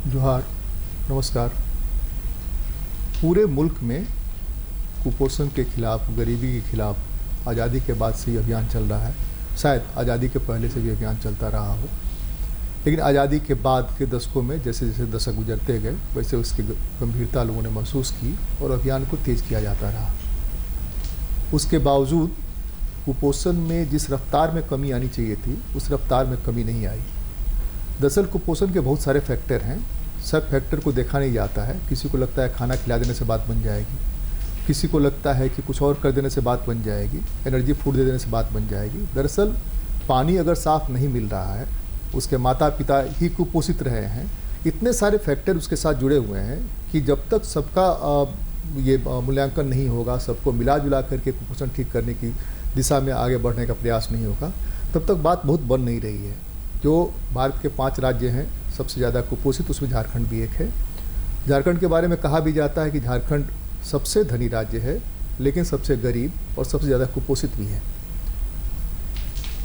जोहार, नमस्कार। पूरे मुल्क में कुपोषण के खिलाफ, गरीबी के खिलाफ आज़ादी के बाद से ये अभियान चल रहा है। शायद आज़ादी के पहले से भी अभियान चलता रहा हो, लेकिन आज़ादी के बाद के दशकों में जैसे जैसे दशक गुजरते गए वैसे उसकी गंभीरता लोगों ने महसूस की और अभियान को तेज़ किया जाता रहा। उसके बावजूद कुपोषण में जिस रफ्तार में कमी आनी चाहिए थी उस रफ्तार में कमी नहीं आई। दरअसल कुपोषण के बहुत सारे फैक्टर हैं, सब फैक्टर को देखा नहीं जाता है। किसी को लगता है खाना खिला देने से बात बन जाएगी, किसी को लगता है कि कुछ और कर देने से बात बन जाएगी, एनर्जी फूड दे देने से बात बन जाएगी। दरअसल पानी अगर साफ़ नहीं मिल रहा है, उसके माता पिता ही कुपोषित रहे हैं, इतने सारे फैक्टर उसके साथ जुड़े हुए हैं कि जब तक सबका ये मूल्यांकन नहीं होगा, सबको मिला जुला करके कुपोषण ठीक करने की दिशा में आगे बढ़ने का प्रयास नहीं होगा, तब तक बात बहुत बन नहीं रही है। जो भारत के 5 राज्य हैं सबसे ज़्यादा कुपोषित, उसमें झारखंड भी एक है। झारखंड के बारे में कहा भी जाता है कि झारखंड सबसे धनी राज्य है, लेकिन सबसे गरीब और सबसे ज़्यादा कुपोषित भी है।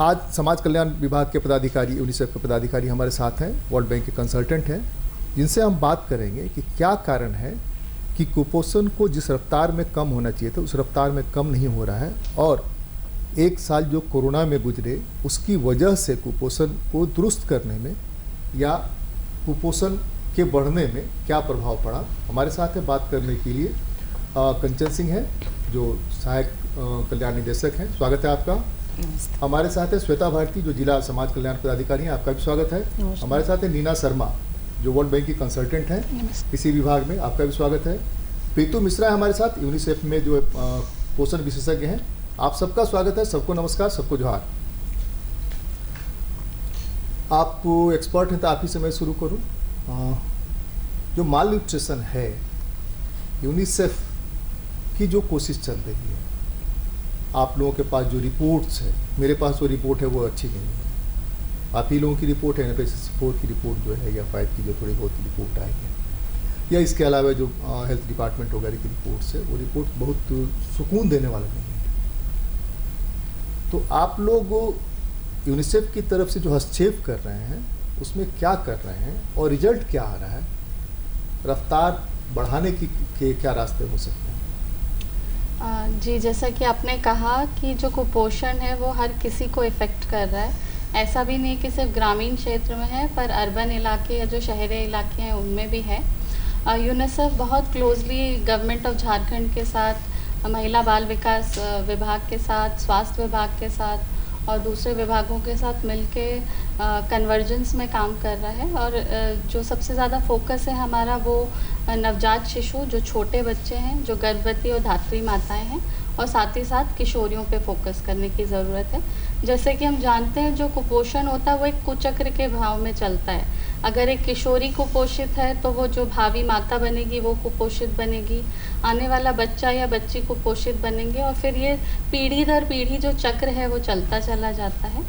आज समाज कल्याण विभाग के पदाधिकारी, यूनिसेफ के पदाधिकारी हमारे साथ हैं, वर्ल्ड बैंक के कंसल्टेंट हैं, जिनसे हम बात करेंगे कि क्या कारण है कि कुपोषण को जिस रफ्तार में कम होना चाहिए था उस रफ्तार में कम नहीं हो रहा है, और एक साल जो कोरोना में गुजरे उसकी वजह से कुपोषण को दुरुस्त करने में या कुपोषण के बढ़ने में क्या प्रभाव पड़ा। हमारे साथ है बात करने के लिए कंचन सिंह है, जो सहायक कल्याण निदेशक हैं। स्वागत है आपका। हमारे साथ है श्वेता भारती, जो जिला समाज कल्याण पदाधिकारी हैं, आपका भी स्वागत है। हमारे साथ है नीना शर्मा, जो वर्ल्ड बैंक की कंसल्टेंट हैं इसी विभाग में, आपका भी स्वागत है। प्रीतु मिश्रा है हमारे साथ, यूनिसेफ में जो पोषण विशेषज्ञ हैं, आप सबका स्वागत है। सबको नमस्कार, सबको जोहार। आप एक्सपर्ट हैं तो आप ही से मैं शुरू करूं। जो माल न्यूट्रिशन है, यूनिसेफ की जो कोशिश चल रही है, आप लोगों के पास जो रिपोर्ट्स है, मेरे पास जो रिपोर्ट है वो अच्छी नहीं है। आप ही लोगों की रिपोर्ट है, NFS 4 की रिपोर्ट जो है या 5 की जो थोड़ी बहुत रिपोर्ट आई है, या इसके अलावा जो हेल्थ डिपार्टमेंट वगैरह की रिपोर्ट्स है, वो रिपोर्ट बहुत सुकून देने वाला नहीं है। तो आप लोग यूनिसेफ की तरफ से जो हस्तक्षेप कर रहे हैं उसमें क्या कर रहे हैं और रिजल्ट क्या आ रहा है? रफ्तार बढ़ाने के क्या रास्ते हो सकते हैं? जी, जैसा कि आपने कहा कि जो कुपोषण है वो हर किसी को इफ़ेक्ट कर रहा है। ऐसा भी नहीं कि सिर्फ ग्रामीण क्षेत्र में है, पर अर्बन इलाके या जो शहरी इलाके हैं उनमें भी है। यूनिसेफ बहुत क्लोजली गवर्नमेंट ऑफ झारखंड के साथ, महिला बाल विकास विभाग के साथ, स्वास्थ्य विभाग के साथ और दूसरे विभागों के साथ मिलके कन्वर्जेंस में काम कर रहा है। और जो सबसे ज़्यादा फोकस है हमारा वो नवजात शिशु, जो छोटे बच्चे हैं, जो गर्भवती और धात्री माताएं हैं, और साथ ही साथ किशोरियों पे फोकस करने की ज़रूरत है। जैसे कि हम जानते हैं जो कुपोषण होता है वो एक कुचक्र के भाव में चलता है। अगर एक किशोरी कुपोषित है तो वो जो भावी माता बनेगी वो कुपोषित बनेगी, आने वाला बच्चा या बच्ची कुपोषित बनेंगे, और फिर ये पीढ़ी दर पीढ़ी जो चक्र है वो चलता चला जाता है।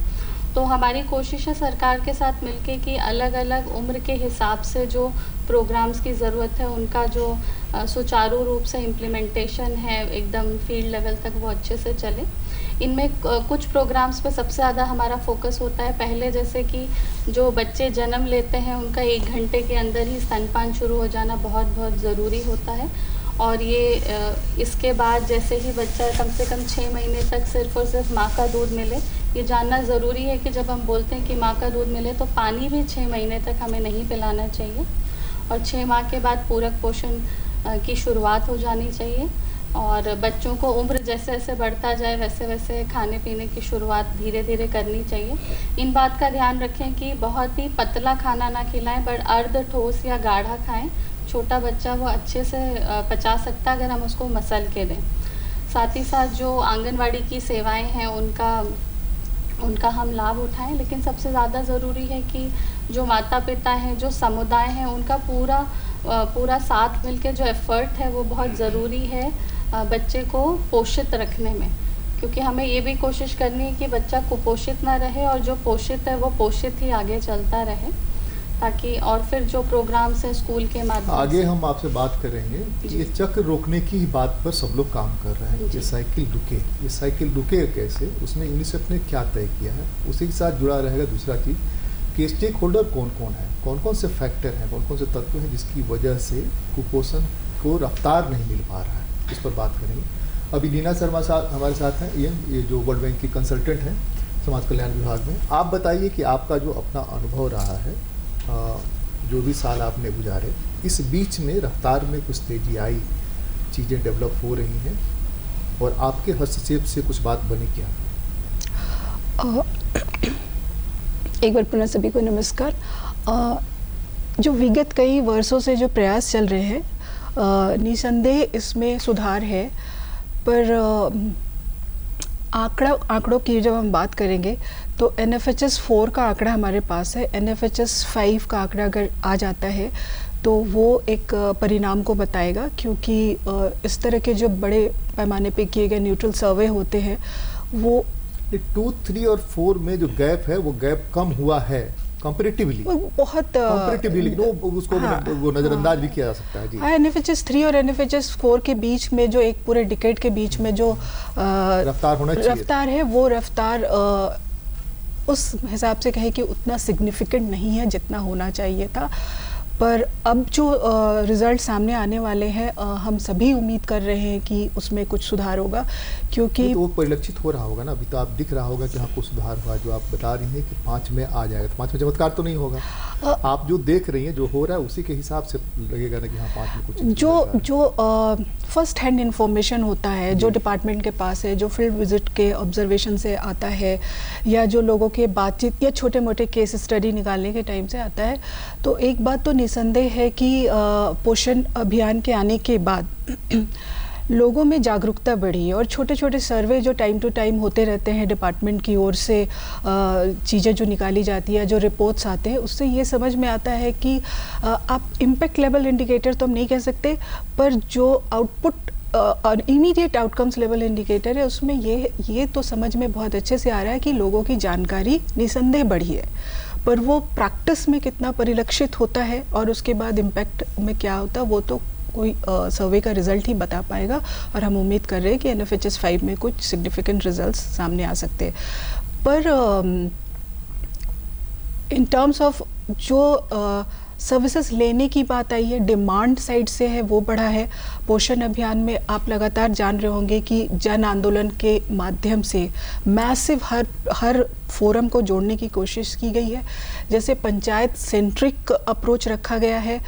तो हमारी कोशिश है सरकार के साथ मिलके कि अलग अलग उम्र के हिसाब से जो प्रोग्राम्स की ज़रूरत है उनका जो सुचारू रूप से इम्प्लीमेंटेशन है, एकदम फील्ड लेवल तक वो अच्छे से चले। इनमें कुछ प्रोग्राम्स पे सबसे ज़्यादा हमारा फोकस होता है। पहले जैसे कि जो बच्चे जन्म लेते हैं उनका 1 घंटे के अंदर ही स्तनपान शुरू हो जाना बहुत बहुत ज़रूरी होता है। और ये इसके बाद जैसे ही बच्चा कम से कम 6 महीने तक सिर्फ़ और सिर्फ माँ का दूध मिले। ये जानना ज़रूरी है कि जब हम बोलते हैं कि माँ का दूध मिले तो पानी भी 6 महीने तक हमें नहीं पिलाना चाहिए, और 6 माह के बाद पूरक पोषण की शुरुआत हो जानी चाहिए। और बच्चों को उम्र जैसे जैसे बढ़ता जाए वैसे वैसे खाने पीने की शुरुआत धीरे धीरे करनी चाहिए। इन बात का ध्यान रखें कि बहुत ही पतला खाना ना खिलाएं, बट अर्ध ठोस या गाढ़ा खाएं। छोटा बच्चा वो अच्छे से पचा सकता अगर हम उसको मसल के दें। साथ ही साथ जो आंगनवाड़ी की सेवाएं हैं उनका हम लाभ उठाएं, लेकिन सबसे ज़्यादा ज़रूरी है कि जो माता पिता हैं, जो समुदाय हैं, उनका पूरा साथ मिलके जो एफ़र्ट है वो बहुत ज़रूरी है बच्चे को पोषित रखने में। क्योंकि हमें ये भी कोशिश करनी है कि बच्चा कुपोषित ना रहे और जो पोषित है वो पोषित ही आगे चलता रहे, ताकि और फिर जो प्रोग्राम्स हैं स्कूल के माध्यम से। आगे हम आपसे बात करेंगे। ये चक्र रोकने की बात पर सब लोग काम कर रहे हैं, ये साइकिल रुके कैसे, उसमें यूनिसेफ ने क्या तय किया है, उसी के साथ जुड़ा रहेगा दूसरा चीज़ कि स्टेक होल्डर कौन कौन है, कौन कौन से फैक्टर हैं, कौन कौन से तत्व हैं जिसकी वजह से कुपोषण को रफ्तार नहीं मिल पा रहा है, इस पर बात करेंगे। अभी नीना शर्मा साहब हमारे साथ हैं, ये जो वर्ल्ड बैंक की कंसल्टेंट हैं समाज कल्याण विभाग में। आप बताइए कि आपका जो अपना अनुभव रहा है, जो भी साल आपने गुजारे, इस बीच में रफ्तार में कुछ तेजी आई, चीज़ें डेवलप हो रही हैं और आपके हस्तक्षेप से कुछ बात बनी क्या? एक बार पुनः सभी को नमस्कार। जो विगत कई वर्षों से जो प्रयास चल रहे हैं, निसंदेह इसमें सुधार है, पर आंकड़ों की जब हम बात करेंगे तो NFHS 4 का आंकड़ा हमारे पास है। NFHS 5 का आंकड़ा अगर आ जाता है तो वो एक परिणाम को बताएगा, क्योंकि इस तरह के जो बड़े पैमाने पे किए गए न्यूट्रल सर्वे होते हैं वो 2, 3 और 4 में जो गैप है वो गैप कम हुआ है कंपैरेटिवली, बहुत कंपैरेटिवली, उसको वो नजरअंदाज भी किया जा सकता है जी। NFHS 3 और NFHS 4 के बीच में जो एक पूरे डिकेड के बीच में जो रफ्तार होना चाहिए, रफ्तार है, वो रफ्तार उस हिसाब से कहे कि उतना सिग्निफिकेंट नहीं है जितना होना चाहिए था। पर अब जो रिज़ल्ट सामने आने वाले हैं, हम सभी उम्मीद कर रहे हैं कि उसमें कुछ सुधार होगा, क्योंकि तो वो परिलक्षित हो रहा होगा ना। अभी तो आप दिख रहा होगा कि हाँ कुछ सुधार हुआ, जो आप बता रही हैं कि 5 में आ जाएगा। तो 5 में चमत्कार तो नहीं होगा, आप जो देख रही हैं जो हो रहा है उसी के हिसाब से लगेगा ना कि हाँ 5 में कुछ जो फर्स्ट हैंड इंफॉर्मेशन होता है, जो डिपार्टमेंट के पास है, जो फील्ड विजिट के ऑब्जर्वेशन से आता है, या जो लोगों के बातचीत या छोटे मोटे केस स्टडी निकालने के टाइम से आता है, तो एक बात तो निसंदेह है कि पोषण अभियान के आने के बाद लोगों में जागरूकता बढ़ी है, और छोटे छोटे सर्वे जो टाइम टू टाइम होते रहते हैं डिपार्टमेंट की ओर से, चीज़ें जो निकाली जाती है, जो रिपोर्ट्स आते हैं, उससे ये समझ में आता है कि आप इम्पैक्ट लेवल इंडिकेटर तो हम नहीं कह सकते, पर जो आउटपुट और इमीडिएट आउटकम्स लेवल इंडिकेटर है, उसमें ये तो समझ में बहुत अच्छे से आ रहा है कि लोगों की जानकारी निसंदेह बढ़ी है, पर वो प्रैक्टिस में कितना परिलक्षित होता है और उसके बाद इम्पैक्ट में क्या होता है, वो तो कोई सर्वे का रिजल्ट ही बता पाएगा। और हम उम्मीद कर रहे हैं कि NFHS 5 में कुछ सिग्निफिकेंट रिजल्ट्स सामने आ सकते हैं। पर इन टर्म्स ऑफ जो सर्विसेज लेने की बात आई है, डिमांड साइड से है, वो बढ़ा है। पोषण अभियान में आप लगातार जान रहे होंगे कि जन आंदोलन के माध्यम से मैसिव हर फोरम को जोड़ने की कोशिश की गई है। जैसे पंचायत सेंट्रिक अप्रोच रखा गया है,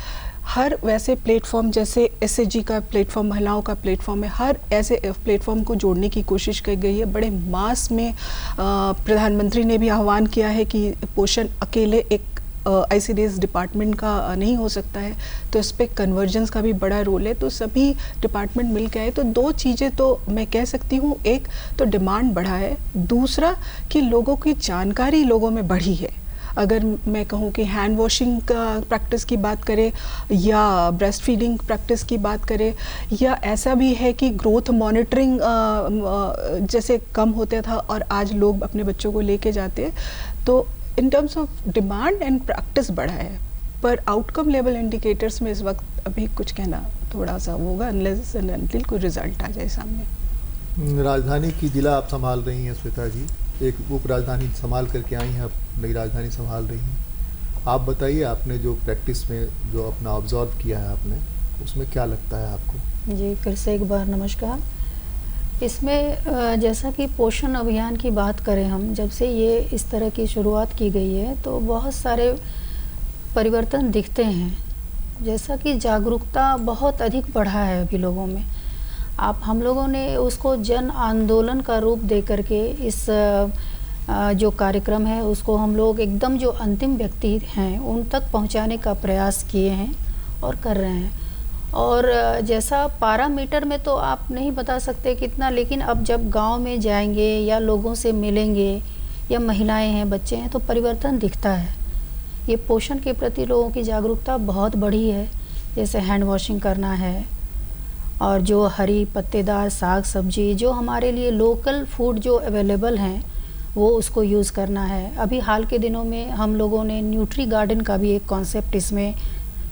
हर वैसे प्लेटफॉर्म, जैसे SHG का प्लेटफॉर्म, महिलाओं का प्लेटफॉर्म है, हर ऐसे प्लेटफॉर्म को जोड़ने की कोशिश की गई है। बड़े मास में प्रधानमंत्री ने भी आह्वान किया है कि पोषण अकेले एक ICDS डिपार्टमेंट का नहीं हो सकता है, तो इस पर कन्वर्जेंस का भी बड़ा रोल है। तो सभी डिपार्टमेंट मिल के आए, तो 2 चीज़ें तो मैं कह सकती हूँ, एक तो डिमांड बढ़ा है, दूसरा कि लोगों की जानकारी लोगों में बढ़ी है। अगर मैं कहूँ कि हैंड वॉशिंग का प्रैक्टिस की बात करें, या ब्रेस्ट फीडिंग प्रैक्टिस की बात करें, या ऐसा भी है कि ग्रोथ मॉनिटरिंग जैसे कम होता था और आज लोग अपने बच्चों को लेके जाते हैं, तो in terms of demand and practice बढ़ा है। पर आउटकम लेवल इंडिकेटर्स में इस वक्त अभी कुछ कहना थोड़ा सा होगा, अनलेस एंड अनटिल कोई रिजल्ट आ जाए सामने। राजधानी की जिला आप संभाल रही हैं श्वेता जी, एक उप राजधानी संभाल करके आई हैं, अब नई राजधानी संभाल रही हैं। आप बताइए, आपने जो प्रैक्टिस में जो अपना ऑब्जर्व किया है आपने, उसमें क्या लगता है आपको? जी, फिर से एक बार नमस्कार। इसमें जैसा कि पोषण अभियान की बात करें हम, जब से ये इस तरह की शुरुआत की गई है तो बहुत सारे परिवर्तन दिखते हैं। जैसा कि जागरूकता बहुत अधिक बढ़ा है अभी लोगों में। हम लोगों ने उसको जन आंदोलन का रूप दे करके इस जो कार्यक्रम है उसको हम लोग एकदम जो अंतिम व्यक्ति हैं उन तक पहुंचाने का प्रयास किए हैं और कर रहे हैं। और जैसा पैरामीटर में तो आप नहीं बता सकते कितना, लेकिन अब जब गांव में जाएंगे या लोगों से मिलेंगे, या महिलाएं हैं, बच्चे हैं, तो परिवर्तन दिखता है। ये पोषण के प्रति लोगों की जागरूकता बहुत बढ़ी है। जैसे हैंड वॉशिंग करना है, और जो हरी पत्तेदार साग सब्जी जो हमारे लिए लोकल फूड जो अवेलेबल हैं वो उसको यूज़ करना है। अभी हाल के दिनों में हम लोगों ने न्यूट्री गार्डन का भी एक कॉन्सेप्ट इसमें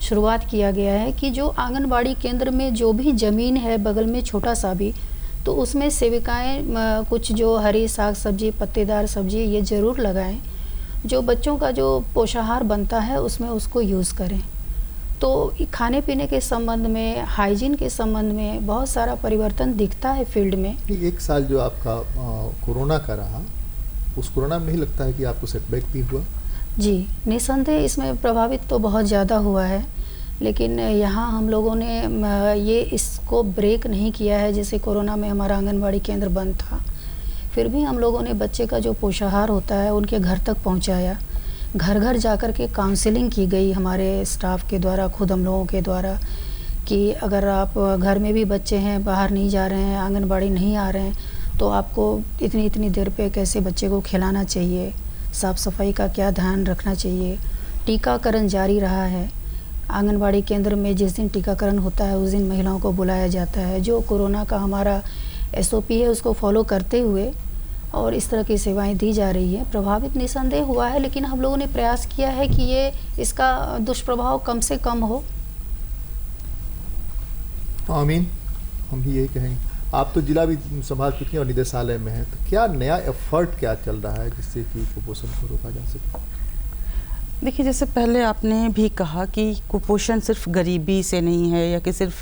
शुरुआत किया गया है कि जो आंगनबाड़ी केंद्र में जो भी ज़मीन है बगल में छोटा सा भी, तो उसमें सेविकाएं कुछ जो हरी साग सब्जी, पत्तेदार सब्जी ये ज़रूर लगाएं। जो बच्चों का जो पोषाहार बनता है उसमें उसको यूज़ करें। तो खाने पीने के संबंध में, हाइजीन के संबंध में बहुत सारा परिवर्तन दिखता है फील्ड में। एक साल जो आपका कोरोना का रहा, उस कोरोना में नहीं लगता है कि आपको सेटबैक भी हुआ? जी, निस्संदेह इसमें प्रभावित तो बहुत ज़्यादा हुआ है, लेकिन यहाँ हम लोगों ने ये इसको ब्रेक नहीं किया है। जैसे कोरोना में हमारा आंगनबाड़ी केंद्र बंद था, फिर भी हम लोगों ने बच्चे का जो पोषाहार होता है उनके घर तक पहुँचाया। घर घर जाकर के काउंसलिंग की गई हमारे स्टाफ के द्वारा, खुद हम लोगों के द्वारा, कि अगर आप घर में भी बच्चे हैं, बाहर नहीं जा रहे हैं, आंगनबाड़ी नहीं आ रहे हैं, तो आपको इतनी इतनी देर पे कैसे बच्चे को खिलाना चाहिए, साफ़ सफाई का क्या ध्यान रखना चाहिए। टीकाकरण जारी रहा है। आंगनबाड़ी केंद्र में जिस दिन टीकाकरण होता है उस दिन महिलाओं को बुलाया जाता है। जो कोरोना का हमारा SOP है उसको फॉलो करते हुए और इस तरह की सेवाएं दी जा रही है। प्रभावित निसंदेह हुआ है, लेकिन हम लोगों ने प्रयास किया है कि ये इसका दुष्प्रभाव कम से कम हो। आमीन, हम भी यही कहेंगे। आप तो जिला भी संभाल चुकी हैं और निदेशालय में हैं, तो क्या नया एफर्ट क्या चल रहा है जिससे कि कुपोषण को रोका जा सके? देखिए, जैसे पहले आपने भी कहा कि कुपोषण सिर्फ गरीबी से नहीं है, या कि सिर्फ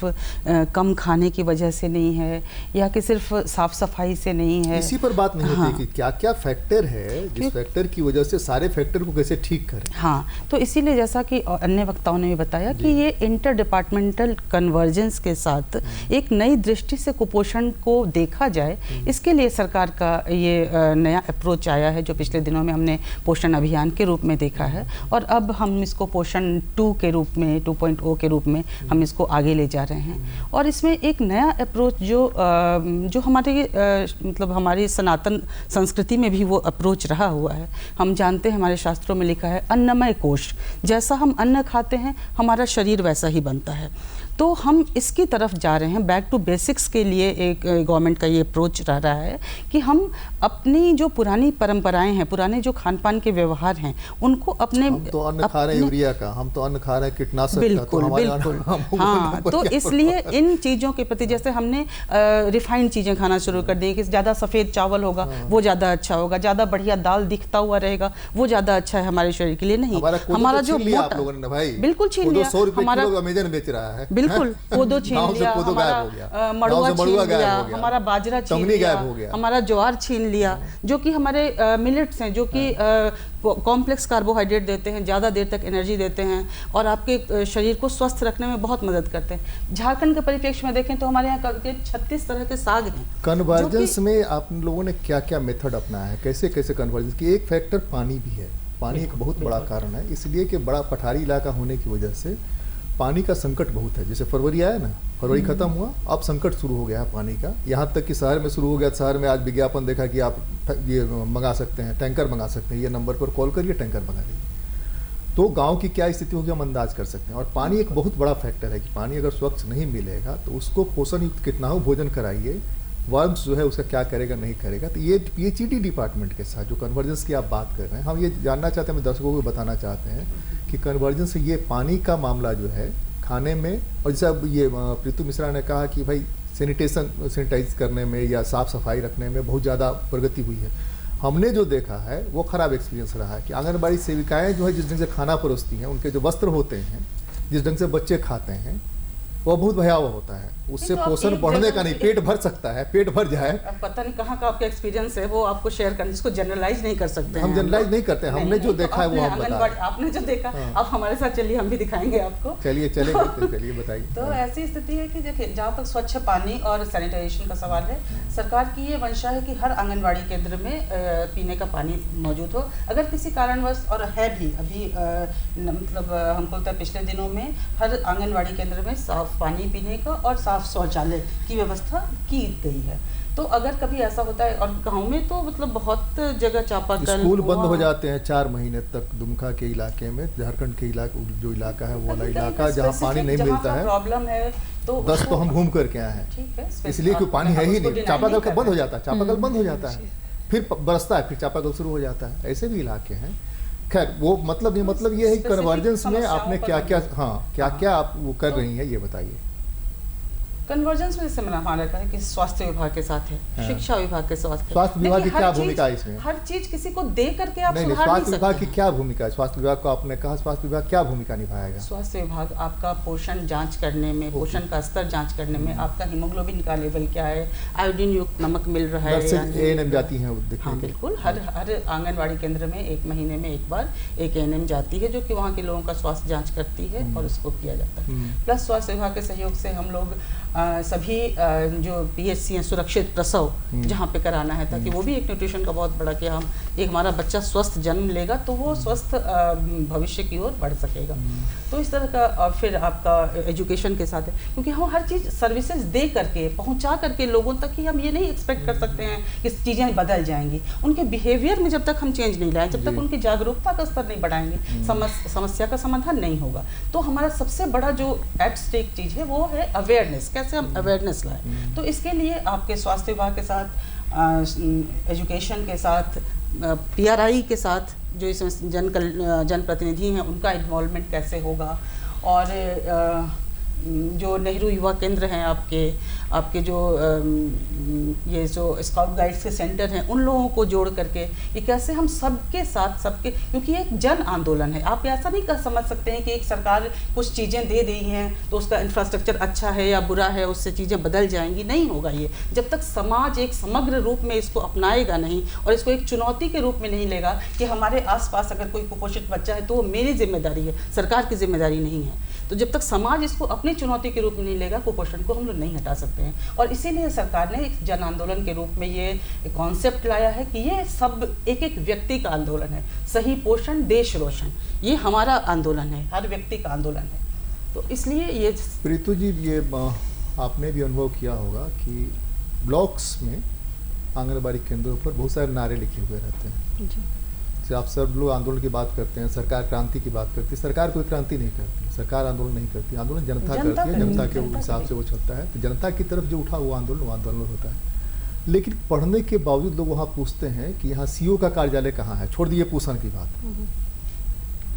कम खाने की वजह से नहीं है, या कि सिर्फ साफ सफाई से नहीं है। इसी पर बात नहीं होती कि क्या क्या फैक्टर है जिस फैक्टर की वजह से सारे फैक्टर को कैसे ठीक करें। हाँ, तो इसीलिए जैसा कि अन्य वक्ताओं ने भी बताया कि ये इंटर डिपार्टमेंटल कन्वर्जेंस के साथ एक नई दृष्टि से कुपोषण को देखा जाए, इसके लिए सरकार का ये नया अप्रोच आया है, जो पिछले दिनों में हमने पोषण अभियान के रूप में देखा है। और अब हम इसको पोषण 2 के रूप में, 2.0 के रूप में हम इसको आगे ले जा रहे हैं। और इसमें एक नया अप्रोच जो हमारे मतलब हमारी सनातन संस्कृति में भी वो अप्रोच रहा हुआ है। हम जानते हैं, हमारे शास्त्रों में लिखा है अन्नमय कोश, जैसा हम अन्न खाते हैं हमारा शरीर वैसा ही बनता है। तो हम इसकी तरफ जा रहे हैं। बैक टू बेसिक्स के लिए एक गवर्नमेंट का ये अप्रोच रह रहा है कि हम अपनी जो पुरानी परंपराएं हैं, पुराने जो खान पान के व्यवहार हैं, उनको अपने हम तो अन्न खा रहे हैं यूरिया का, हम तो अन्न खा रहे हैं कीटनाशक का, बिल्कुल तो बिल्कुल हाँ, तो इसलिए इन चीज़ों के प्रति, जैसे हमने रिफाइंड चीज़ें खाना शुरू कर दी कि ज़्यादा सफ़ेद चावल होगा वो ज़्यादा अच्छा होगा, ज़्यादा बढ़िया दाल दिखता हुआ रहेगा वो ज़्यादा अच्छा है हमारे शरीर के लिए। नहीं, हमारा जो आप लोगों ने भाई बिल्कुल छीन लिया, 100 रुपए किलो अमेज़न बेच रहा है, बिल्कुल कोदो छीन लिया, हमारा मड़ुआ छीन लिया, हमारा बाजरा छीन लिया, हमारा ज्वार छीन लिया, जो कि हमारे मिलेट्स हैं, जो कि कॉम्प्लेक्स कार्बोहाइड्रेट देते हैं, ज़्यादा देर तक एनर्जी देते हैं और आपके शरीर को स्वस्थ रखने में बहुत मदद करते हैं। झारखंड के परिप्रेक्ष्य में देखें तो हमारे यहाँ करीब 36 तरह के साग हैं। कन्वर्जेंस में आप लोगों ने क्या क्या मेथड अपनाया है, कैसे कैसे कन्वर्जेंस की? एक फैक्टर पानी भी है, पानी एक बहुत बड़ा कारण है, इसलिए कि बड़ा पठारी इलाका होने की वजह से पानी का संकट बहुत है। जैसे फरवरी आया ना, फरवरी खत्म हुआ, अब संकट शुरू हो गया है पानी का। यहाँ तक कि शहर में शुरू हो गया। शहर में आज विज्ञापन देखा कि आप ये मंगा सकते हैं, टैंकर मंगा सकते हैं, ये नंबर पर कॉल करिए, टैंकर मंगा लीजिए। तो गांव की क्या स्थिति होगी हम अंदाज कर सकते हैं। और पानी एक बहुत बड़ा फैक्टर है कि पानी अगर स्वच्छ नहीं मिलेगा तो उसको पोषण युक्त कितना हो भोजन कराइए, वर्म्स जो है उसका क्या करेगा नहीं करेगा। तो ये PHED डिपार्टमेंट के साथ जो कन्वर्जेंस की आप बात कर रहे हैं, हम ये जानना चाहते हैं, दर्शकों को बताना चाहते हैं कि कन्वर्जेंस से ये पानी का मामला जो है खाने में, और जैसे अब ये प्रीतु मिश्रा ने कहा कि भाई सैनिटाइज करने में या साफ़ सफाई रखने में बहुत ज़्यादा प्रगति हुई है। हमने जो देखा है वो ख़राब एक्सपीरियंस रहा है कि आंगनबाड़ी सेविकाएँ जो है जिस ढंग से खाना परोसती हैं, उनके जो वस्त्र होते हैं, जिस ढंग से बच्चे खाते हैं, वो बहुत भयावह होता है। उससे पोषण बढ़ने का नहीं, पेट भर सकता है, पेट भर जाए। अब पता नहीं कहाँ का आपका एक्सपीरियंस है, वो आपको शेयर करना, जिसको जनरलाइज नहीं कर सकते। हम जनरलाइज नहीं करते, हमने जो देखा है वो हम बता रहे हैं। आपने जो देखा आप हमारे साथ चलिए, हम भी दिखाएंगे आपको। चलिए चलिए बताइए। तो ऐसी स्थिति है कि देखिए, जहाँ तक स्वच्छ पानी और सैनिटाइजेशन का सवाल है, सरकार की ये मंशा है कि हर आंगनबाड़ी केंद्र में पीने का पानी मौजूद हो। अगर किसी कारणवश, और है भी अभी मतलब हमको लगता है पिछले दिनों में हर आंगनबाड़ी केंद्र में साफ पानी पीने का और साफ शौचालय की व्यवस्था की गई है। तो अगर कभी ऐसा होता है, और गांव में तो मतलब बहुत जगह चापाकल, स्कूल बंद हो जाते हैं 4 महीने तक दुमका के इलाके में, झारखंड के इलाके जो इलाका है वो वाला इलाका जहाँ पानी नहीं मिलता है, प्रॉब्लम है। तो 10 तो हम घूम करके आए हैं, ठीक है, इसलिए कि पानी है ही नहीं, चापाकल का बंद हो जाता है, चापाकल बंद हो जाता है, फिर बरसता है, फिर चापाकल शुरू हो जाता है। ऐसे भी इलाके हैं। खैर वो मतलब ये है कि कन्वर्जेंस में आपने क्या क्या आप वो कर रही हैं, ये बताइए। कन्वर्जेंस में जैसे मैंने हमारा कहा कि स्वास्थ्य विभाग के साथ है, हाँ। शिक्षा विभाग के साथ है। स्वास्थ्य विभाग की देखिए, क्या हर भूमिका है चीज- इसमें? हर चीज किसी को दे करके आप नहीं, सुधार नहीं स्वास्थ्य विभाग सकते की क्या भूमिका है? स्वास्थ्य विभाग को आपने कहा, स्वास्थ्य विभाग क्या भूमिका निभाएगा? स्वास्थ्य विभाग आपका पोषण जांच करने में, पोषण का स्तर जांच करने में, आपका हीमोग्लोबिन का लेवल क्या है, आयोडीन युक्त नमक मिल रहा है या नहीं। एएनएम जाती हैं वो देखने हाँ के लिए। बिल्कुल, हर आंगनवाड़ी केंद्र में 1 महीने में एक बार एक एएनएम जाती है, जो कि वहाँ के लोगों का स्वास्थ्य जांच करती है और उसको किया जाता है। प्लस स्वास्थ्य विभाग के सहयोग से हम लोग सभी जो पीएचसी हैं, सुरक्षित प्रसव जहाँ पे कराना है, ताकि वो भी एक न्यूट्रिशन का बहुत बड़ा, कि हम एक हमारा बच्चा स्वस्थ जन्म लेगा तो वो स्वस्थ भविष्य की ओर बढ़ सकेगा। तो इस तरह का, और फिर आपका एजुकेशन के साथ है, क्योंकि हम हर चीज़ सर्विसेज दे करके, पहुंचा करके लोगों तक ही हम ये नहीं एक्सपेक्ट कर सकते हैं कि चीज़ें बदल जाएंगी। उनके बिहेवियर में जब तक हम चेंज नहीं लाएं, जब तक उनकी जागरूकता का स्तर नहीं बढ़ाएंगे, समस्या का समाधान नहीं होगा। तो हमारा सबसे बड़ा जो एट स्टेक चीज़ है वो है अवेयरनेस, कैसे हम अवेयरनेस लाएं। तो इसके लिए आपके स्वास्थ्य विभाग के साथ, एजुकेशन के साथ, पीआरआई के साथ, जो इसमें जनप्रतिनिधि हैं उनका इन्वॉल्वमेंट कैसे होगा, और जो नेहरू युवा केंद्र हैं आपके जो ये जो स्काउट गाइड्स के सेंटर हैं, उन लोगों को जोड़ करके ये कैसे हम सबके साथ, सबके, क्योंकि ये एक जन आंदोलन है। आप ऐसा नहीं समझ सकते हैं कि एक सरकार कुछ चीज़ें दे दी हैं तो उसका इंफ्रास्ट्रक्चर अच्छा है या बुरा है, उससे चीज़ें बदल जाएंगी, नहीं होगा ये। जब तक समाज एक समग्र रूप में इसको अपनाएगा नहीं और इसको एक चुनौती के रूप में नहीं लेगा कि हमारे आसपास अगर कोई कुपोषित बच्चा है तो वो मेरी जिम्मेदारी है, सरकार की जिम्मेदारी नहीं है। तो जब तक समाज इसको अपनी चुनौती के रूप में नहीं लेगा, कुपोषण को हम लोग नहीं हटा सकते हैं। और इसीलिए सरकार ने एक जन आंदोलन के रूप में ये कॉन्सेप्ट लाया है कि ये सब एक एक व्यक्ति का आंदोलन है। सही पोषण देश रोशन, ये हमारा आंदोलन है, हर व्यक्ति का आंदोलन है। तो इसलिए ये प्रीतु जी, ये आपने भी अनुभव किया होगा कि ब्लॉक्स में आंगनबाड़ी केंद्रों पर बहुत सारे नारे लिखे हुए रहते हैं। जैसे आप सब लोग आंदोलन की बात करते हैं, सरकार क्रांति की बात करती है, सरकार कोई क्रांति नहीं करती, सरकार आंदोलन नहीं करती, आंदोलन जनता करती है, जनता के हिसाब से वो चलता है। तो जनता की तरफ जो उठा हुआ आंदोलन, वो आंदोलन होता है। लेकिन पढ़ने के बावजूद लोग वहाँ पूछते हैं कि यहाँ सीओ का कार्यालय कहाँ है। छोड़ दिए पोषण की बात,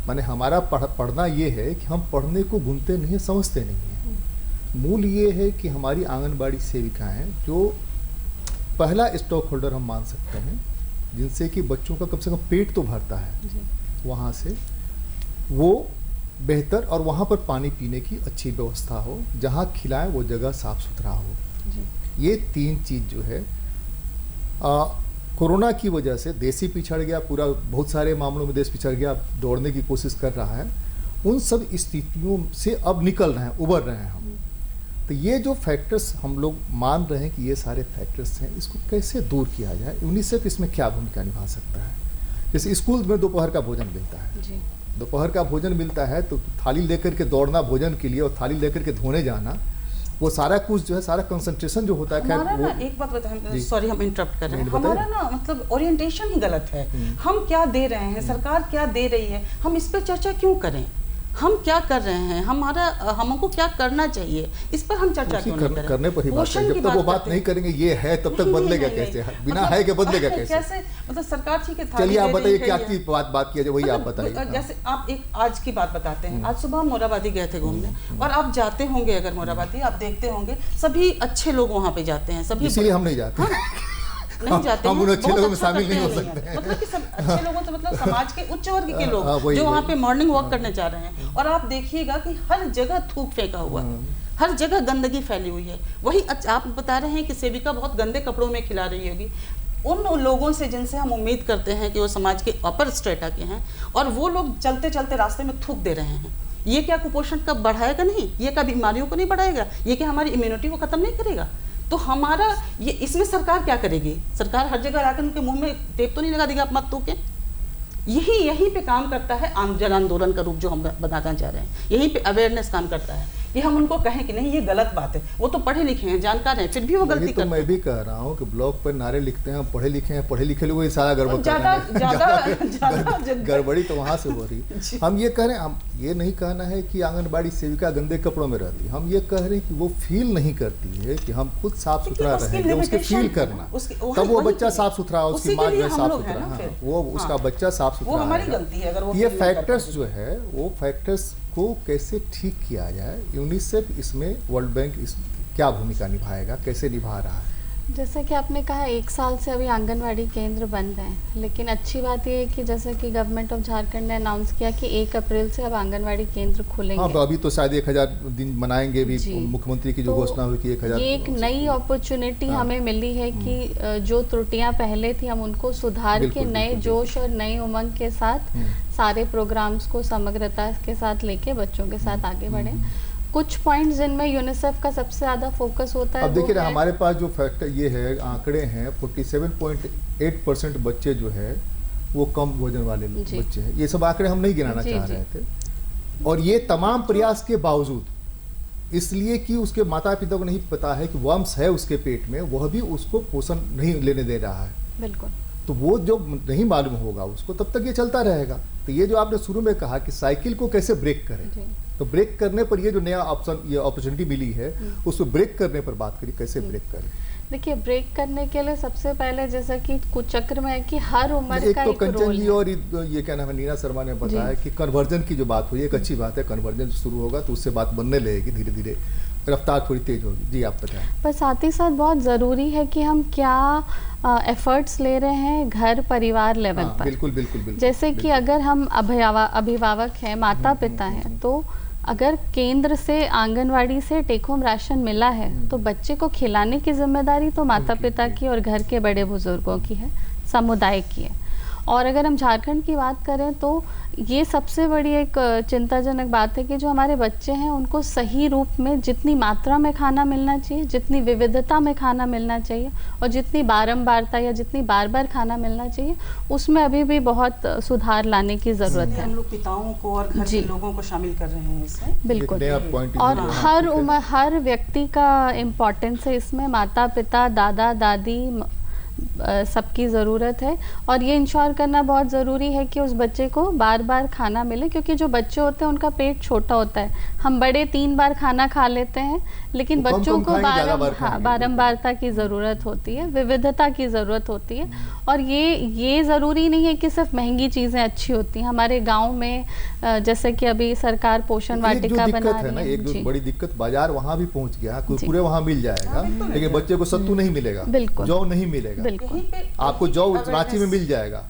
माने हमारा पढ़ना ये है कि हम पढ़ने को भूलते नहीं है, समझते नहीं है। मूल ये है कि हमारी आंगनबाड़ी सेविकाएं जो पहला स्टॉक होल्डर हम मान सकते हैं, जिनसे कि बच्चों का कम से कम पेट तो भरता है, वहाँ से वो बेहतर, और वहाँ पर पानी पीने की अच्छी व्यवस्था हो, जहाँ खिलाएं वो जगह साफ सुथरा हो। ये 3 चीज़ जो है कोरोना की वजह से देश ही पिछड़ गया, पूरा बहुत सारे मामलों में देश पिछड़ गया, दौड़ने की कोशिश कर रहा है। उन सब स्थितियों से अब निकल रहे हैं, उबर रहे हैं हम। तो ये जो फैक्टर्स हम लोग मान रहे हैं कि ये सारे फैक्टर्स हैं, इसको कैसे दूर किया जाए, यूनिसेफ इसमें क्या भूमिका निभा सकता है? जैसे स्कूल में दोपहर का भोजन मिलता है, दोपहर का भोजन मिलता है तो थाली लेकर के दौड़ना भोजन के लिए और थाली लेकर के धोने जाना, वो सारा कुछ जो है, सारा कंसंट्रेशन जो होता है। हमारा ना एक बात बताएं, सॉरी हम इंटरप्ट कर रहे हैं, हमारा ना मतलब ओरिएंटेशन ही गलत है। हम क्या दे रहे हैं, सरकार क्या दे रही है, हम इस पर चर्चा क्यों करें? हम क्या कर रहे हैं, हमको क्या करना चाहिए, इस पर हम चर्चा क्यों नहीं करें? करने पर ही बात है। जब तक वो बात नहीं करेंगे ये है, तब तक बदलेगा कैसे? बिना है के बदलेगा कैसे? मतलब सरकार ठीक है, चलिए आप बताइए क्या की बात किया जाए, वही आप बताइए। जैसे आप एक आज की बात बताते हैं, आज सुबह हम मोराबादी गए थे घूमने, और आप जाते होंगे अगर मोराबादी, आप देखते होंगे सभी अच्छे लोग वहाँ पे जाते हैं, सभी, इसीलिए हम नहीं जाते। नहीं जाते, हम उन अच्छे लोगों में शामिल नहीं हो सकते हैं। मतलब कि सब अच्छे लोगों से मतलब समाज के उच्च वर्ग के लोग जो वहाँ पे मॉर्निंग वॉक करने जा रहे हैं, और आप देखिएगा कि हर जगह थूक फेंका हुआ है, हर जगह गंदगी फैली हुई है। वही आप बता रहे हैं कि सेविका बहुत गंदे कपड़ों में खिला रही होगी उन लोगों से जिनसे हम उम्मीद करते हैं कि वो समाज के अपर स्ट्रेटा के हैं, और वो लोग चलते चलते रास्ते में थूक दे रहे हैं। ये क्या कुपोषण का बढ़ाएगा? नहीं। ये क्या बीमारियों को नहीं बढ़ाएगा? ये क्या हमारी इम्यूनिटी को खत्म नहीं करेगा? तो हमारा ये, इसमें सरकार क्या करेगी? सरकार हर जगह आकर उनके मुंह में टेप तो नहीं लगा देगी आप मत थूकें। यहीं पे काम करता है जन आंदोलन का रूप जो हम बताना चाह रहे हैं। यहीं पे अवेयरनेस काम करता है कि हम उनको कहें कि नहीं ये गलत बात है। वो तो पढ़े लिखे हैं, जानकार हैं, फिर भी वो गलती करते हैं। मैं भी कह रहा हूँ कि ब्लॉग पर नारे लिखते हैं, पढ़े लिखे हैं, पढ़े लिखे लोग ये सारा गड़बड़ गड़बड़ी तो वहाँ से हो रही। हम ये कह रहे हैं, हम ये नहीं कहना है कि आंगनबाड़ी सेविका गंदे कपड़ों में रहती है, हम ये कह रहे हैं कि वो फील नहीं करती है कि हम खुद साफ सुथरा रहेंगे, उसके फील करना, तब वो बच्चा साफ सुथरा, उसकी माँ जो है साफ सुथरा, वो उसका बच्चा साफ सुथरा है। ये फैक्टर्स जो है, वो फैक्टर्स को कैसे ठीक किया जाए, यूनिसेफ इसमें, वर्ल्ड बैंक क्या भूमिका निभाएगा, कैसे निभा रहा है? जैसा कि आपने कहा 1 साल से अभी आंगनवाड़ी केंद्र बंद हैं, लेकिन अच्छी बात ये है कि जैसे कि गवर्नमेंट ऑफ झारखंड ने अनाउंस किया कि 1 अप्रैल से अब आंगनवाड़ी केंद्र खुलेंगे। हाँ, अभी तो शायद 1000 दिन मनाएंगे भी, जी। मुख्यमंत्री की जो तो घोषणा हुई कि 1000। ये एक नई अपॉर्चुनिटी हाँ। हमें मिली है कि जो त्रुटियां पहले थी हम उनको सुधार बिल्कुल, के नए बिल्कुल, जोश और नए उमंग के साथ सारे प्रोग्राम्स को समग्रता के साथ लेके बच्चों के साथ आगे बढ़े। कुछ पॉइंट्स जिनमें यूनिसेफ का सबसे ज़्यादा फोकस होता है। अब देखिए ना, हमारे पास जो फैक्टर ये है, आंकड़े हैं 47.8% बच्चे जो है वो कम वजन वाले बच्चे हैं। ये सब आंकड़े हम नहीं गिनाना चाह रहे थे, और ये तमाम प्रयास के बावजूद, इसलिए कि उसके माता पिता को नहीं पता है कि वम्स है उसके पेट में, वह भी उसको पोषण नहीं लेने दे रहा है। बिल्कुल। तो वो जो नहीं मालूम होगा उसको, तब तक ये चलता रहेगा। तो ये जो आपने शुरू में कहा कि साइकिल को कैसे ब्रेक करें, तो ब्रेक करने पर ये जो नया ऑप्शन, ये अपॉर्चुनिटी मिली है, उसको ब्रेक करने पर बात करिए, कैसे ब्रेक करें। देखिए, ब्रेक करने के लिए सबसे पहले जैसा कि कुचक्र में है कि हर उम्र का तो एक कंचन रोल जी है। और ये क्या नाम है, नीना शर्मा ने बताया कि कन्वर्जन की जो बात हुई, एक अच्छी बात है। कन्वर्जन शुरू होगा तो उससे बात बनने लगेगी, धीरे धीरे रफ्तार थोड़ी तेज होगी। जी, आप बताएं। पर साथ ही साथ बहुत ज़रूरी है कि हम क्या एफर्ट्स ले रहे हैं घर परिवार लेवल पर। बिल्कुल बिल्कुल बिल्कुल। जैसे कि अगर हम अभिभावक हैं, माता पिता हैं, तो अगर केंद्र से, आंगनवाड़ी से टेक होम राशन मिला है तो बच्चे को खिलाने की जिम्मेदारी तो माता पिता की और घर के बड़े बुजुर्गों की है, समुदाय की है। और अगर हम झारखंड की बात करें तो ये सबसे बड़ी एक चिंताजनक बात है कि जो हमारे बच्चे हैं उनको सही रूप में, जितनी मात्रा में खाना मिलना चाहिए, जितनी विविधता में खाना मिलना चाहिए और जितनी बारंबारता या जितनी बार बार खाना मिलना चाहिए, उसमें अभी भी बहुत सुधार लाने की ज़रूरत है। हम लोग पिताओं को और घर के लोगों को शामिल कर रहे हैं इसमें। बिल्कुल। और हर उम्र, हर व्यक्ति का इम्पोर्टेंस है इसमें। माता पिता, दादा दादी, सबकी ज़रूरत है। और ये इंश्योर करना बहुत ज़रूरी है कि उस बच्चे को बार बार खाना मिले, क्योंकि जो बच्चे होते हैं उनका पेट छोटा होता है। हम बड़े 3 बार खाना खा लेते हैं, लेकिन बच्चों को बारंबारता की ज़रूरत होती है, विविधता की ज़रूरत होती है। और ये ज़रूरी नहीं है कि सिर्फ महंगी चीज़ें अच्छी होती हैं। हमारे गाँव में जैसे कि अभी सरकार पोषण वाटिका बना रही है। एक जो बड़ी दिक्कत, बाजार वहाँ भी पहुँच गया, कुरकुरे वहाँ मिल जाएगा, लेकिन बच्चे को सत्तू नहीं मिलेगा, जौ नहीं मिलेगा। आपको जौ रांची में मिल जाएगा,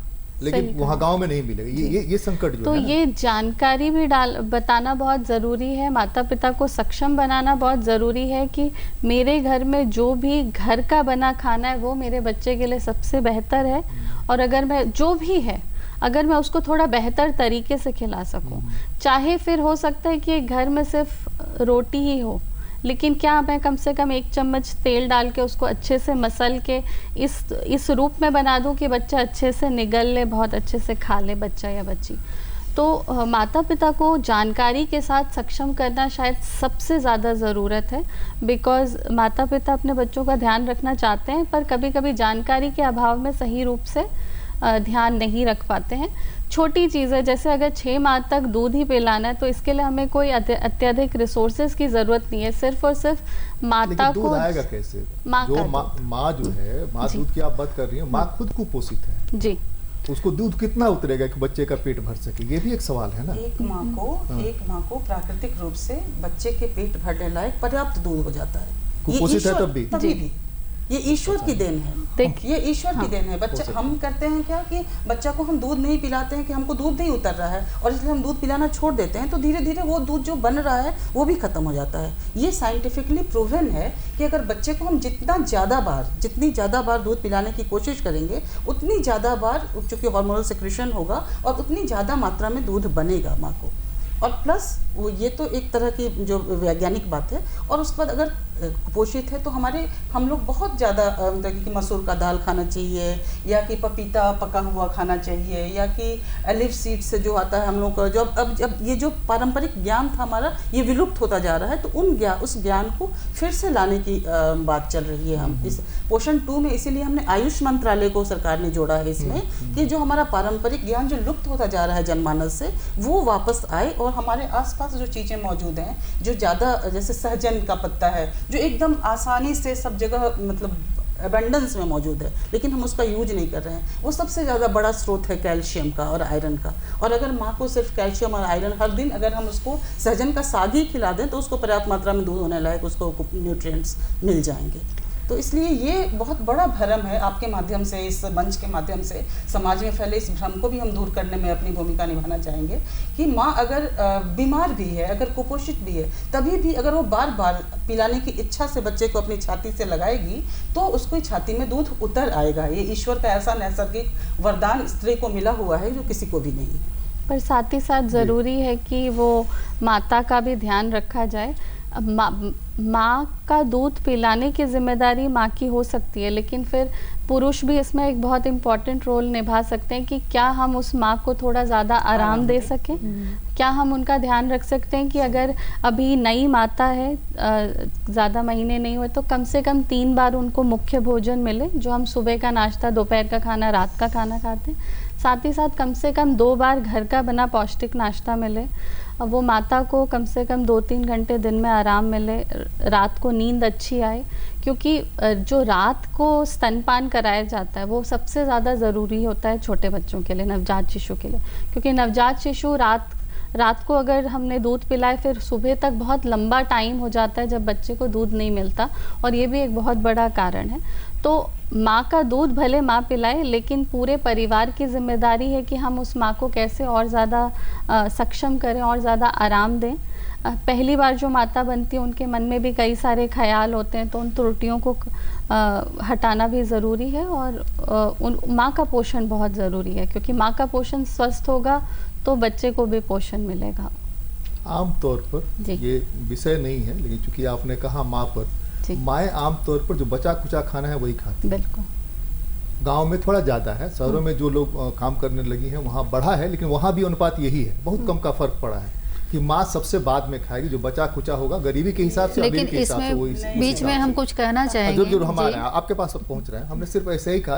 लेकिन वहाँ गांव में नहीं मिलेगा। ये संकट जो तो है, ये जानकारी भी बताना बहुत ज़रूरी है। माता पिता को सक्षम बनाना बहुत ज़रूरी है कि मेरे घर में जो भी घर का बना खाना है वो मेरे बच्चे के लिए सबसे बेहतर है। और अगर मैं जो भी है, अगर मैं उसको थोड़ा बेहतर तरीके से खिला सकूं, चाहे फिर हो सकता है कि घर में सिर्फ रोटी ही हो, लेकिन क्या मैं कम से कम 1 चम्मच तेल डाल के उसको अच्छे से मसल के इस रूप में बना दूं कि बच्चा अच्छे से निगल ले, बहुत अच्छे से खा ले बच्चा या बच्ची। तो माता पिता को जानकारी के साथ सक्षम करना शायद सबसे ज़्यादा ज़रूरत है, बिकॉज़ माता पिता अपने बच्चों का ध्यान रखना चाहते हैं, पर कभी कभी जानकारी के अभाव में सही रूप से ध्यान नहीं रख पाते हैं। छोटी चीज़ है, जैसे अगर 6 माह तक दूध ही पिलाना है तो इसके लिए हमें कोई अत्यधिक रिसोर्सेज की ज़रूरत नहीं है। सिर्फ और सिर्फ माता को दूध आएगा कैसे? माँ जो है, माँ दूध की आप बात कर रही हैं, माँ खुद कुपोषित है जी, उसको दूध कितना उतरेगा कि बच्चे का पेट भर सके? ये भी एक सवाल है ना। एक माँ को प्राकृतिक रूप से बच्चे के पेट भरने लायक पर्याप्त दूध हो जाता है। कुपोषित है तब भी ये ईश्वर की देन है। ये ईश्वर की देन है। बच्चा, हम करते हैं क्या कि बच्चा को हम दूध नहीं पिलाते हैं कि हमको दूध नहीं उतर रहा है, और इसलिए हम दूध पिलाना छोड़ देते हैं, तो धीरे धीरे वो दूध जो बन रहा है वो भी खत्म हो जाता है। ये साइंटिफिकली प्रूवन है कि अगर बच्चे को हम जितनी ज़्यादा बार दूध पिलाने की कोशिश करेंगे, उतनी ज़्यादा बार चूँकि हार्मोनल सेक्रेशन होगा और उतनी ज़्यादा मात्रा में दूध बनेगा माँ को। और प्लस वो, ये तो एक तरह की जो वैज्ञानिक बात है। और उसके बाद अगर कुपोषित है तो हम लोग बहुत ज़्यादा कि मसूर का दाल खाना चाहिए, या कि पपीता पका हुआ खाना चाहिए, या कि एलिव सीड से जो आता है हम लोग का, जो अब ये जो पारंपरिक ज्ञान था हमारा, ये विलुप्त होता जा रहा है। तो उस ज्ञान को फिर से लाने की बात चल रही है। हम इस पोषण 2 में इसीलिए हमने आयुष मंत्रालय को सरकार ने जोड़ा है इसमें, कि जो हमारा पारंपरिक ज्ञान जो लुप्त होता जा रहा है जनमानस से, वो वापस आए। और हमारे आसपास जो चीज़ें मौजूद हैं, जो ज़्यादा, जैसे सहजन का पत्ता है जो एकदम आसानी से सब जगह मतलब एबंडेंस में मौजूद है, लेकिन हम उसका यूज नहीं कर रहे हैं। वो सबसे ज़्यादा बड़ा स्रोत है कैल्शियम का और आयरन का। और अगर माँ को सिर्फ कैल्शियम और आयरन हर दिन अगर हम उसको सहजन का साग ही खिला दें तो उसको पर्याप्त मात्रा में दूध होने लायक उसको न्यूट्रिएंट्स मिल जाएंगे। तो इसलिए ये बहुत बड़ा भ्रम है, आपके माध्यम से, इस मंच के माध्यम से समाज में फैले इस भ्रम को भी हम दूर करने में अपनी भूमिका निभाना चाहेंगे कि माँ अगर बीमार भी है, अगर कुपोषित भी है, तभी भी अगर वो बार बार पिलाने की इच्छा से बच्चे को अपनी छाती से लगाएगी तो उसको छाती में दूध उतर आएगा। ये ईश्वर का ऐसा नैसर्गिक वरदान स्त्री को मिला हुआ है जो किसी को भी नहीं है। पर साथ ही साथ ज़रूरी है कि वो माता का भी ध्यान रखा जाए। माँ का दूध पिलाने की जिम्मेदारी माँ की हो सकती है, लेकिन फिर पुरुष भी इसमें एक बहुत इम्पॉर्टेंट रोल निभा सकते हैं कि क्या हम उस माँ को थोड़ा ज़्यादा आराम दे सकें, क्या हम उनका ध्यान रख सकते हैं कि अगर अभी नई माता है, ज़्यादा महीने नहीं हुए, तो कम से कम 3 बार उनको मुख्य भोजन मिले, जो हम सुबह का नाश्ता, दोपहर का खाना, रात का खाना खाते हैं। साथ ही साथ कम से कम 2 बार घर का बना पौष्टिक नाश्ता मिले। वो माता को कम से कम 2-3 घंटे दिन में आराम मिले, रात को नींद अच्छी आए, क्योंकि जो रात को स्तनपान कराया जाता है वो सबसे ज़्यादा ज़रूरी होता है छोटे बच्चों के लिए, नवजात शिशु के लिए। क्योंकि नवजात शिशु रात को अगर हमने दूध पिलाए, फिर सुबह तक बहुत लंबा टाइम हो जाता है जब बच्चे को दूध नहीं मिलता, और ये भी एक बहुत बड़ा कारण है। तो माँ का दूध भले माँ पिलाए, लेकिन पूरे परिवार की जिम्मेदारी है कि हम उस माँ को कैसे और ज़्यादा सक्षम करें और ज़्यादा आराम दें। पहली बार जो माता बनती है उनके मन में भी कई सारे ख्याल होते हैं, तो उन त्रुटियों को हटाना भी ज़रूरी है। और उन माँ का पोषण बहुत ज़रूरी है, क्योंकि माँ का पोषण स्वस्थ होगा तो बच्चे को भी पोषण मिलेगा। आमतौर पर ये विषय नहीं है, लेकिन चूंकि आपने कहा माँ पर, माएँ आमतौर पर जो बचा कुचा खाना है वही खाती है। बिल्कुल। गांव में थोड़ा ज़्यादा है, शहरों में जो लोग काम करने लगी हैं वहाँ बढ़ा है, लेकिन वहाँ भी अनुपात यही है, बहुत कम का फर्क पड़ा है कि माँ सबसे बाद में खाएगी, जो बचा कुचा होगा गरीबी के हिसाब से, लेकिन इसमें बीच में हम कुछ कहना चाहेंगे। जरूर हमारे आपके पास सब पहुँच रहे हैं, हमने सिर्फ ऐसे ही कहा,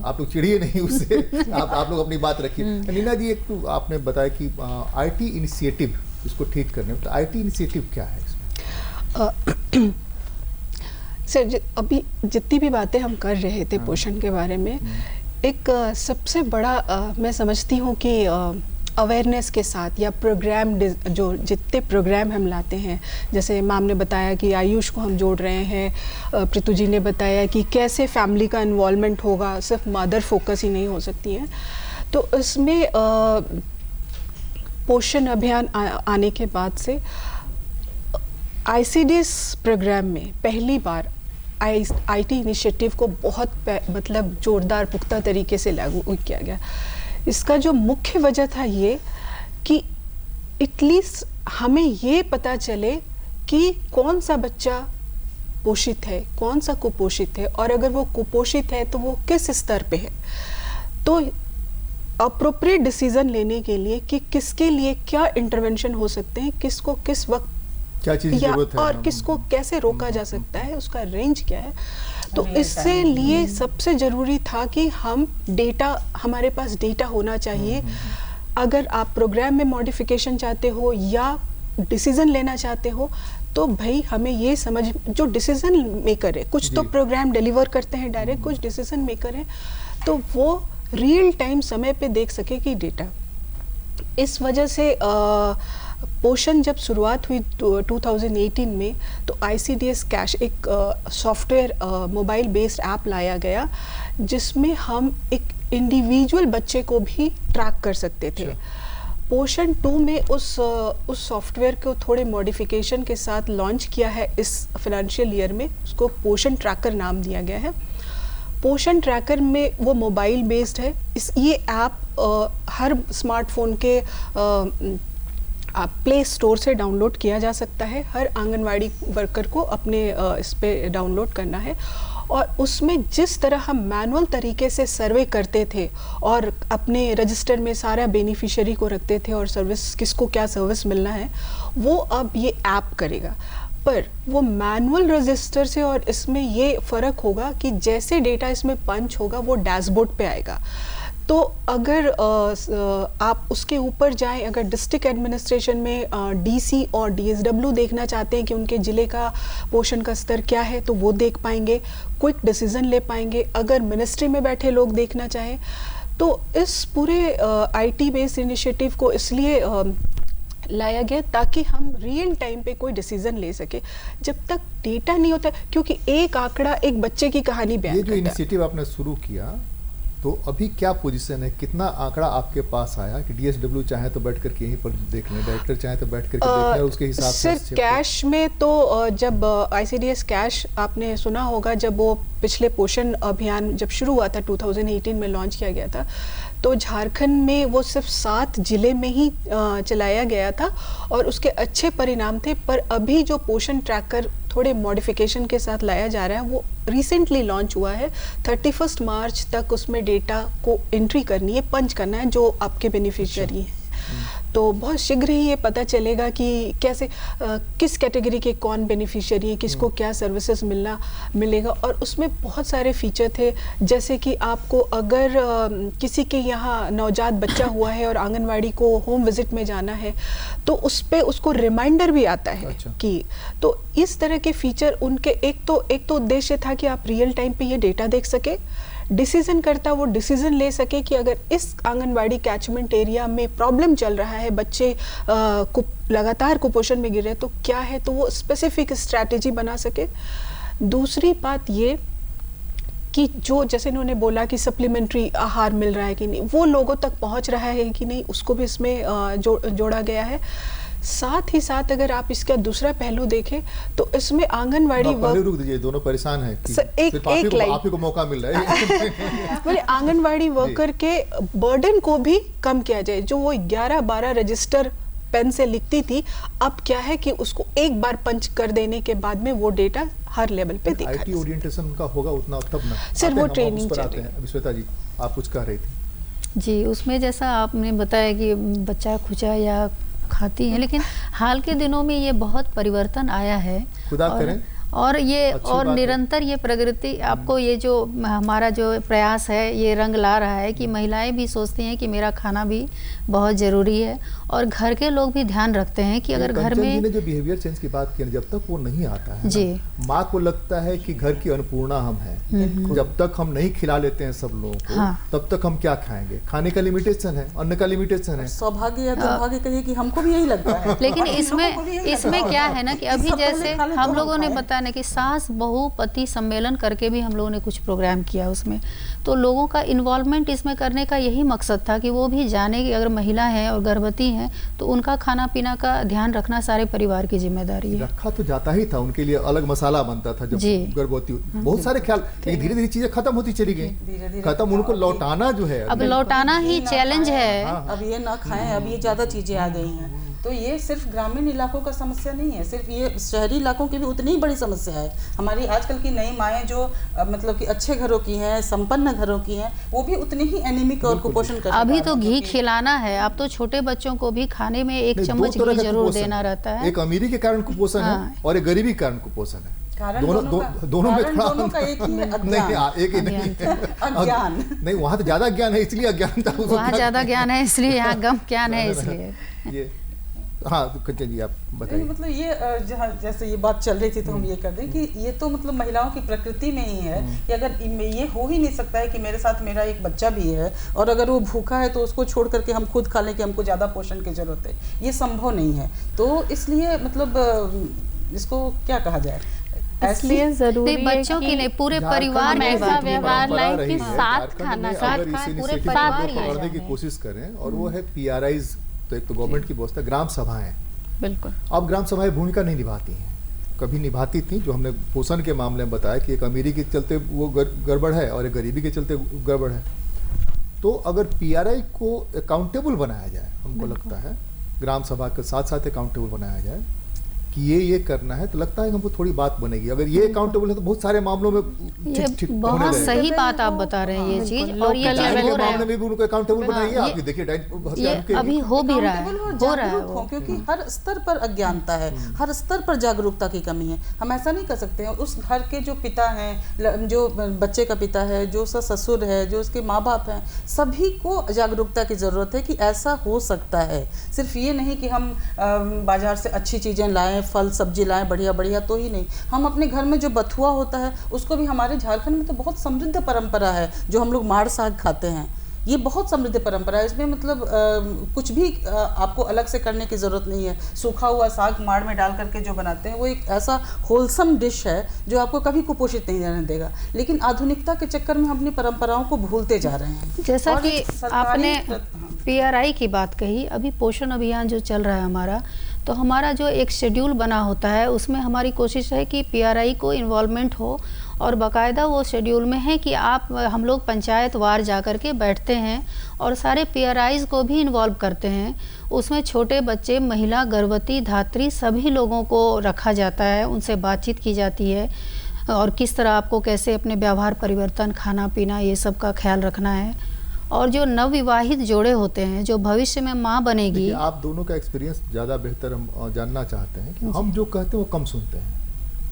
आप लोग चिढ़िए नहीं उससे। आप लोग अपनी बात रखिए। नीना जी, एक तो आपने बताया कि IT इनिशिएटिव इसको ठीक करने में, तो IT इनिशिएटिव क्या है इसमें? सर, अभी जितनी भी बातें हम कर रहे थे पोषण के बारे में, एक सबसे बड़ा मैं समझती हूँ कि अवेयरनेस के साथ या प्रोग्राम, जो जितने प्रोग्राम हम लाते हैं, जैसे मैम ने बताया कि आयुष को हम जोड़ रहे हैं, प्रीतु जी ने बताया कि कैसे फैमिली का इन्वॉल्वमेंट होगा, सिर्फ मदर फोकस ही नहीं हो सकती है। तो इसमें पोषण अभियान आने के बाद से ICDS प्रोग्राम में पहली बार IT इनिशिएटिव को बहुत मतलब जोरदार पुख्ता तरीके से लागू किया गया। इसका जो मुख्य वजह था ये कि एटलीस्ट हमें ये पता चले कि कौन सा बच्चा पोषित है, कौन सा कुपोषित है, और अगर वो कुपोषित है तो वो किस स्तर पे है। तो अप्रोप्रिएट डिसीजन लेने के लिए कि किसके लिए क्या इंटरवेंशन हो सकते हैं, किसको किस वक्त क्या चीज़ जरूरत है, और किसको कैसे रोका जा सकता है, उसका रेंज क्या है। तो इससे लिए सबसे ज़रूरी था कि हम डेटा, हमारे पास डेटा होना चाहिए। अगर आप प्रोग्राम में मॉडिफिकेशन चाहते हो या डिसीजन लेना चाहते हो, तो भाई हमें ये समझ, जो डिसीजन मेकर है, कुछ तो प्रोग्राम डिलीवर करते हैं डायरेक्ट, कुछ डिसीजन मेकर है, तो वो रियल टाइम समय पे देख सके कि डेटा। इस वजह से पोषण जब शुरुआत हुई 2018 में, तो ICDS कैश एक सॉफ्टवेयर मोबाइल बेस्ड ऐप लाया गया, जिसमें हम एक इंडिविजुअल बच्चे को भी ट्रैक कर सकते थे। पोषण 2 में उस सॉफ्टवेयर को थोड़े मॉडिफिकेशन के साथ लॉन्च किया है इस फाइनेंशियल ईयर में, उसको पोषण ट्रैकर नाम दिया गया है। पोषण ट्रैकर में वो मोबाइल बेस्ड है। ये ऐप हर स्मार्टफोन के प्ले स्टोर से डाउनलोड किया जा सकता है। हर आंगनवाड़ी वर्कर को अपने इस पे डाउनलोड करना है, और उसमें जिस तरह हम मैनुअल तरीके से सर्वे करते थे और अपने रजिस्टर में सारा बेनिफिशियरी को रखते थे और सर्विस, किसको क्या सर्विस मिलना है, वो अब ये ऐप करेगा। पर वो मैनुअल रजिस्टर से और इसमें ये फ़र्क होगा कि जैसे डेटा इसमें पंच होगा वो डैशबोर्ड पे आएगा। तो अगर आप उसके ऊपर जाएं, अगर डिस्ट्रिक्ट एडमिनिस्ट्रेशन में डीसी और डीएसडब्ल्यू देखना चाहते हैं कि उनके ज़िले का पोषण का स्तर क्या है, तो वो देख पाएंगे, क्विक डिसीजन ले पाएंगे। अगर मिनिस्ट्री में बैठे लोग देखना चाहें तो इस पूरे आईटी बेस्ड इनिशिएटिव को इसलिए लाया गया ताकि हम रियल टाइम पे कोई डिसीजन ले सके। जब तक डेटा नहीं होता, क्योंकि एक आंकड़ा एक बच्चे की कहानी बयान ये करता जो है। इनिशिएटिव आपने शुरू किया, तो अभी क्या पोजीशन है, कितना आंकड़ा आपके पास आया कि डीएसडब्ल्यू चाहे तो बैठ करके यहीं पर देख लें, डायरेक्टर चाहे तो बैठ करके देख लें और उसके हिसाब से सिर्फ कैश में तो जब आईसीडीएस कैश आपने सुना होगा, जब वो पिछले पोषण अभियान जब शुरू हुआ था 2018 में लॉन्च किया गया था, तो झारखंड में वो सिर्फ 7 जिले में ही चलाया गया था और उसके अच्छे परिणाम थे। पर अभी जो पोषण ट्रैकर थोड़े मॉडिफिकेशन के साथ लाया जा रहा है, वो रिसेंटली लॉन्च हुआ है। 31 मार्च तक उसमें डेटा को एंट्री करनी है, पंच करना है जो आपके बेनिफिशियरी हैं। तो बहुत शीघ्र ही ये पता चलेगा कि कैसे किस कैटेगरी के कौन बेनिफिशियरी है, किसको क्या सर्विसेज मिलेगा। और उसमें बहुत सारे फीचर थे, जैसे कि आपको अगर किसी के यहाँ नवजात बच्चा हुआ है और आंगनवाड़ी को होम विजिट में जाना है, तो उस पे उसको रिमाइंडर भी आता है। अच्छा। कि तो इस तरह के फीचर उनके एक तो उद्देश्य था कि आप रियल टाइम पे ये डेटा देख सके, डिसीजन करता वो डिसीजन ले सके कि अगर इस आंगनवाड़ी कैचमेंट एरिया में प्रॉब्लम चल रहा है, बच्चे लगातार कुपोषण में गिर रहे हैं, तो क्या है, तो वो स्पेसिफिक स्ट्रैटेजी बना सके। दूसरी बात ये कि जो जैसे इन्होंने बोला कि सप्लीमेंट्री आहार मिल रहा है कि नहीं, वो लोगों तक पहुंच रहा है कि नहीं, उसको भी इसमें जोड़ा गया है। साथ ही साथ अगर आप इसका दूसरा पहलू देखें तो इसमें आंगनवाड़ी रुक दीजिए, दोनों परेशान हैं कि एक आप ही को मौका मिल रहा है। बोले आंगनवाड़ी वर्कर के बर्डन को भी कम किया जाए। जो वो 11-12 रजिस्टर पेन से लिखती थी, अब क्या है कि उसको एक बार पंच कर देने के बाद में वो डेटा हर लेवल पे दिखा। आईटी ओरिएंटेशन उनका होगा उतना तब ना सर, वो ट्रेनिंग चल रही है। श्वेता जी, आप कुछ कह रही थी। जी, उसमें जैसा आपने बताया कि बच्चा खुचा या खाती है, लेकिन हाल के दिनों में ये बहुत परिवर्तन आया है। खुदा करें। और ये और निरंतर ये प्रगति आपको, ये जो हमारा जो प्रयास है ये रंग ला रहा है कि महिलाएं भी सोचती हैं कि मेरा खाना भी बहुत ज़रूरी है, और घर के लोग भी ध्यान रखते हैं कि अगर घर में ने जो बिहेवियर चेंज की बात की, जब तक वो नहीं आता है जी, माँ को लगता है कि घर की अन्नपूर्णा हम हैं, जब तक हम नहीं खिला लेते हैं सब लोगों को, हाँ। तब तक हम क्या खाएंगे। खाने का लिमिटेशन है, अन्न का लिमिटेशन है। सौभाग्य या दुर्भाग्य कहिए कि हमको भी यही लगता है। लेकिन इसमें क्या है ना कि अभी जैसे हम लोगों ने बताया ना कि सास बहू पति सम्मेलन करके भी हम लोगों ने कुछ प्रोग्राम किया उसमें, तो लोगों का इन्वॉल्वमेंट इसमें करने का यही मकसद था कि वो भी जाने कि अगर महिला है और गर्भवती हैं तो उनका खाना पीना का ध्यान रखना सारे परिवार की जिम्मेदारी है। रखा तो जाता ही था, उनके लिए अलग मसाला बनता था जब गर्भवती, बहुत सारे ख्याल, लेकिन धीरे धीरे चीजें खत्म होती चली गई, खत्म। उनको लौटाना जो है, अब लौटाना ही चैलेंज है। अब ये ना खाएं, अब ये ज्यादा चीजें आ गई हैं। तो ये सिर्फ ग्रामीण इलाकों का समस्या नहीं है, सिर्फ ये शहरी इलाकों की भी उतनी ही बड़ी समस्या है। हमारी आजकल की नई माएँ जो मतलब कि अच्छे घरों की हैं, संपन्न घरों की हैं, वो भी उतनी ही एनीमिक और कुपोषण कर। अभी तो घी खिलाना है, अब तो छोटे बच्चों को भी खाने में 1 चम्मच घी जरूर देना रहता है। एक अमीरी के कारण कुपोषण है और एक गरीबी के कारण कुपोषण है। दोनों में का एक ही है, एक ही नहीं, अज्ञान नहीं, वहाँ तो ज्यादा ज्ञान है इसलिए अज्ञान था, वहाँ ज्यादा ज्ञान है इसलिए यहाँ गम ज्ञान है इसलिए। ये हाँ, तो जी आप बताइए। मतलब ये जहाँ जैसे ये बात चल रही थी तो हम ये कर दें कि ये तो मतलब महिलाओं की प्रकृति में ही है कि अगर ये हो ही नहीं सकता है कि मेरे साथ मेरा एक बच्चा भी है और अगर वो भूखा है तो उसको छोड़ करके हम खुद खा लें कि हमको ज़्यादा पोषण की जरूरत है, ये संभव नहीं है। तो इसलिए मतलब इसको क्या कहा जाए, इसलिए जरूरी है बच्चों की नहीं पूरे परिवार में ऐसा व्यवहार लाए कि साथ खाना, साथ खाएं, पूरे परिवार को पकड़ने की कोशिश करें। और वो है PRIs, तो एक तो गवर्नमेंट की व्यवस्था, ग्राम सभाएं। बिल्कुल, अब ग्राम सभाएं भूमिका नहीं निभाती हैं, कभी निभाती थी। जो हमने पोषण के मामले में बताया कि एक अमीरी के चलते वो गड़बड़ है और एक गरीबी के चलते गड़बड़ है। तो अगर PRI को अकाउंटेबल बनाया जाए, हमको लगता है ग्राम सभा के साथ साथ अकाउंटेबल बनाया जाए कि ये करना है, तो लगता है कि हमको थोड़ी बात बनेगी। अगर ये अकाउंटेबल है तो बहुत सारे मामलों में ये बहुत सही बात आप बता रहे हैं ये चीज, और ये हो रहा है, में भी उनको अकाउंटेबल बनाइए। आप देखिए ये अभी हो भी रहा है, हो रहा है वो, क्योंकि हर स्तर पर अज्ञानता है, हर स्तर पर जागरूकता की कमी है। हम ऐसा नहीं कर सकते हैं उस घर के जो पिता हैं, जो बच्चे का पिता है, जो उसका ससुर है, जो उसके माँ बाप हैं, सभी को जागरूकता की जरूरत है कि ऐसा हो सकता है। सिर्फ ये नहीं कि हम बाजार से अच्छी चीजें लाएं, फल सब्जी लाएं बढ़िया बढ़िया, तो ही नहीं, हम अपने घर में जो बथुआ होता है उसको भी, हमारे झारखंड में तो बहुत समृद्ध परंपरा है जो हम लोग माड़ साग खाते हैं, ये बहुत समृद्ध परंपरा है। इसमें मतलब कुछ भी आपको अलग से करने की ज़रूरत नहीं है। सूखा हुआ साग माड़ में डाल करके जो बनाते हैं वो एक ऐसा होलसम डिश है जो आपको कभी कुपोषित नहीं रहने देगा। लेकिन आधुनिकता के चक्कर में हम अपनी परंपराओं को भूलते जा रहे हैं। जैसा कि आपने PRI की बात कही, अभी पोषण अभियान जो चल रहा है हमारा, तो हमारा जो एक शेड्यूल बना होता है उसमें हमारी कोशिश है कि PRI को इन्वॉल्वमेंट हो, और बाकायदा वो शेड्यूल में है कि हम लोग पंचायत वार जा कर के बैठते हैं और सारे PRIs को भी इन्वॉल्व करते हैं। उसमें छोटे बच्चे, महिला, गर्भवती, धात्री सभी लोगों को रखा जाता है, उनसे बातचीत की जाती है, और किस तरह आपको कैसे अपने व्यवहार परिवर्तन, खाना पीना, ये सब का ख्याल रखना है। और जो नवविवाहित जोड़े होते हैं, जो भविष्य में माँ बनेगी, आप दोनों का एक्सपीरियंस ज़्यादा बेहतर हम जानना चाहते हैं कि हम जो कहते हैं वो कम सुनते हैं,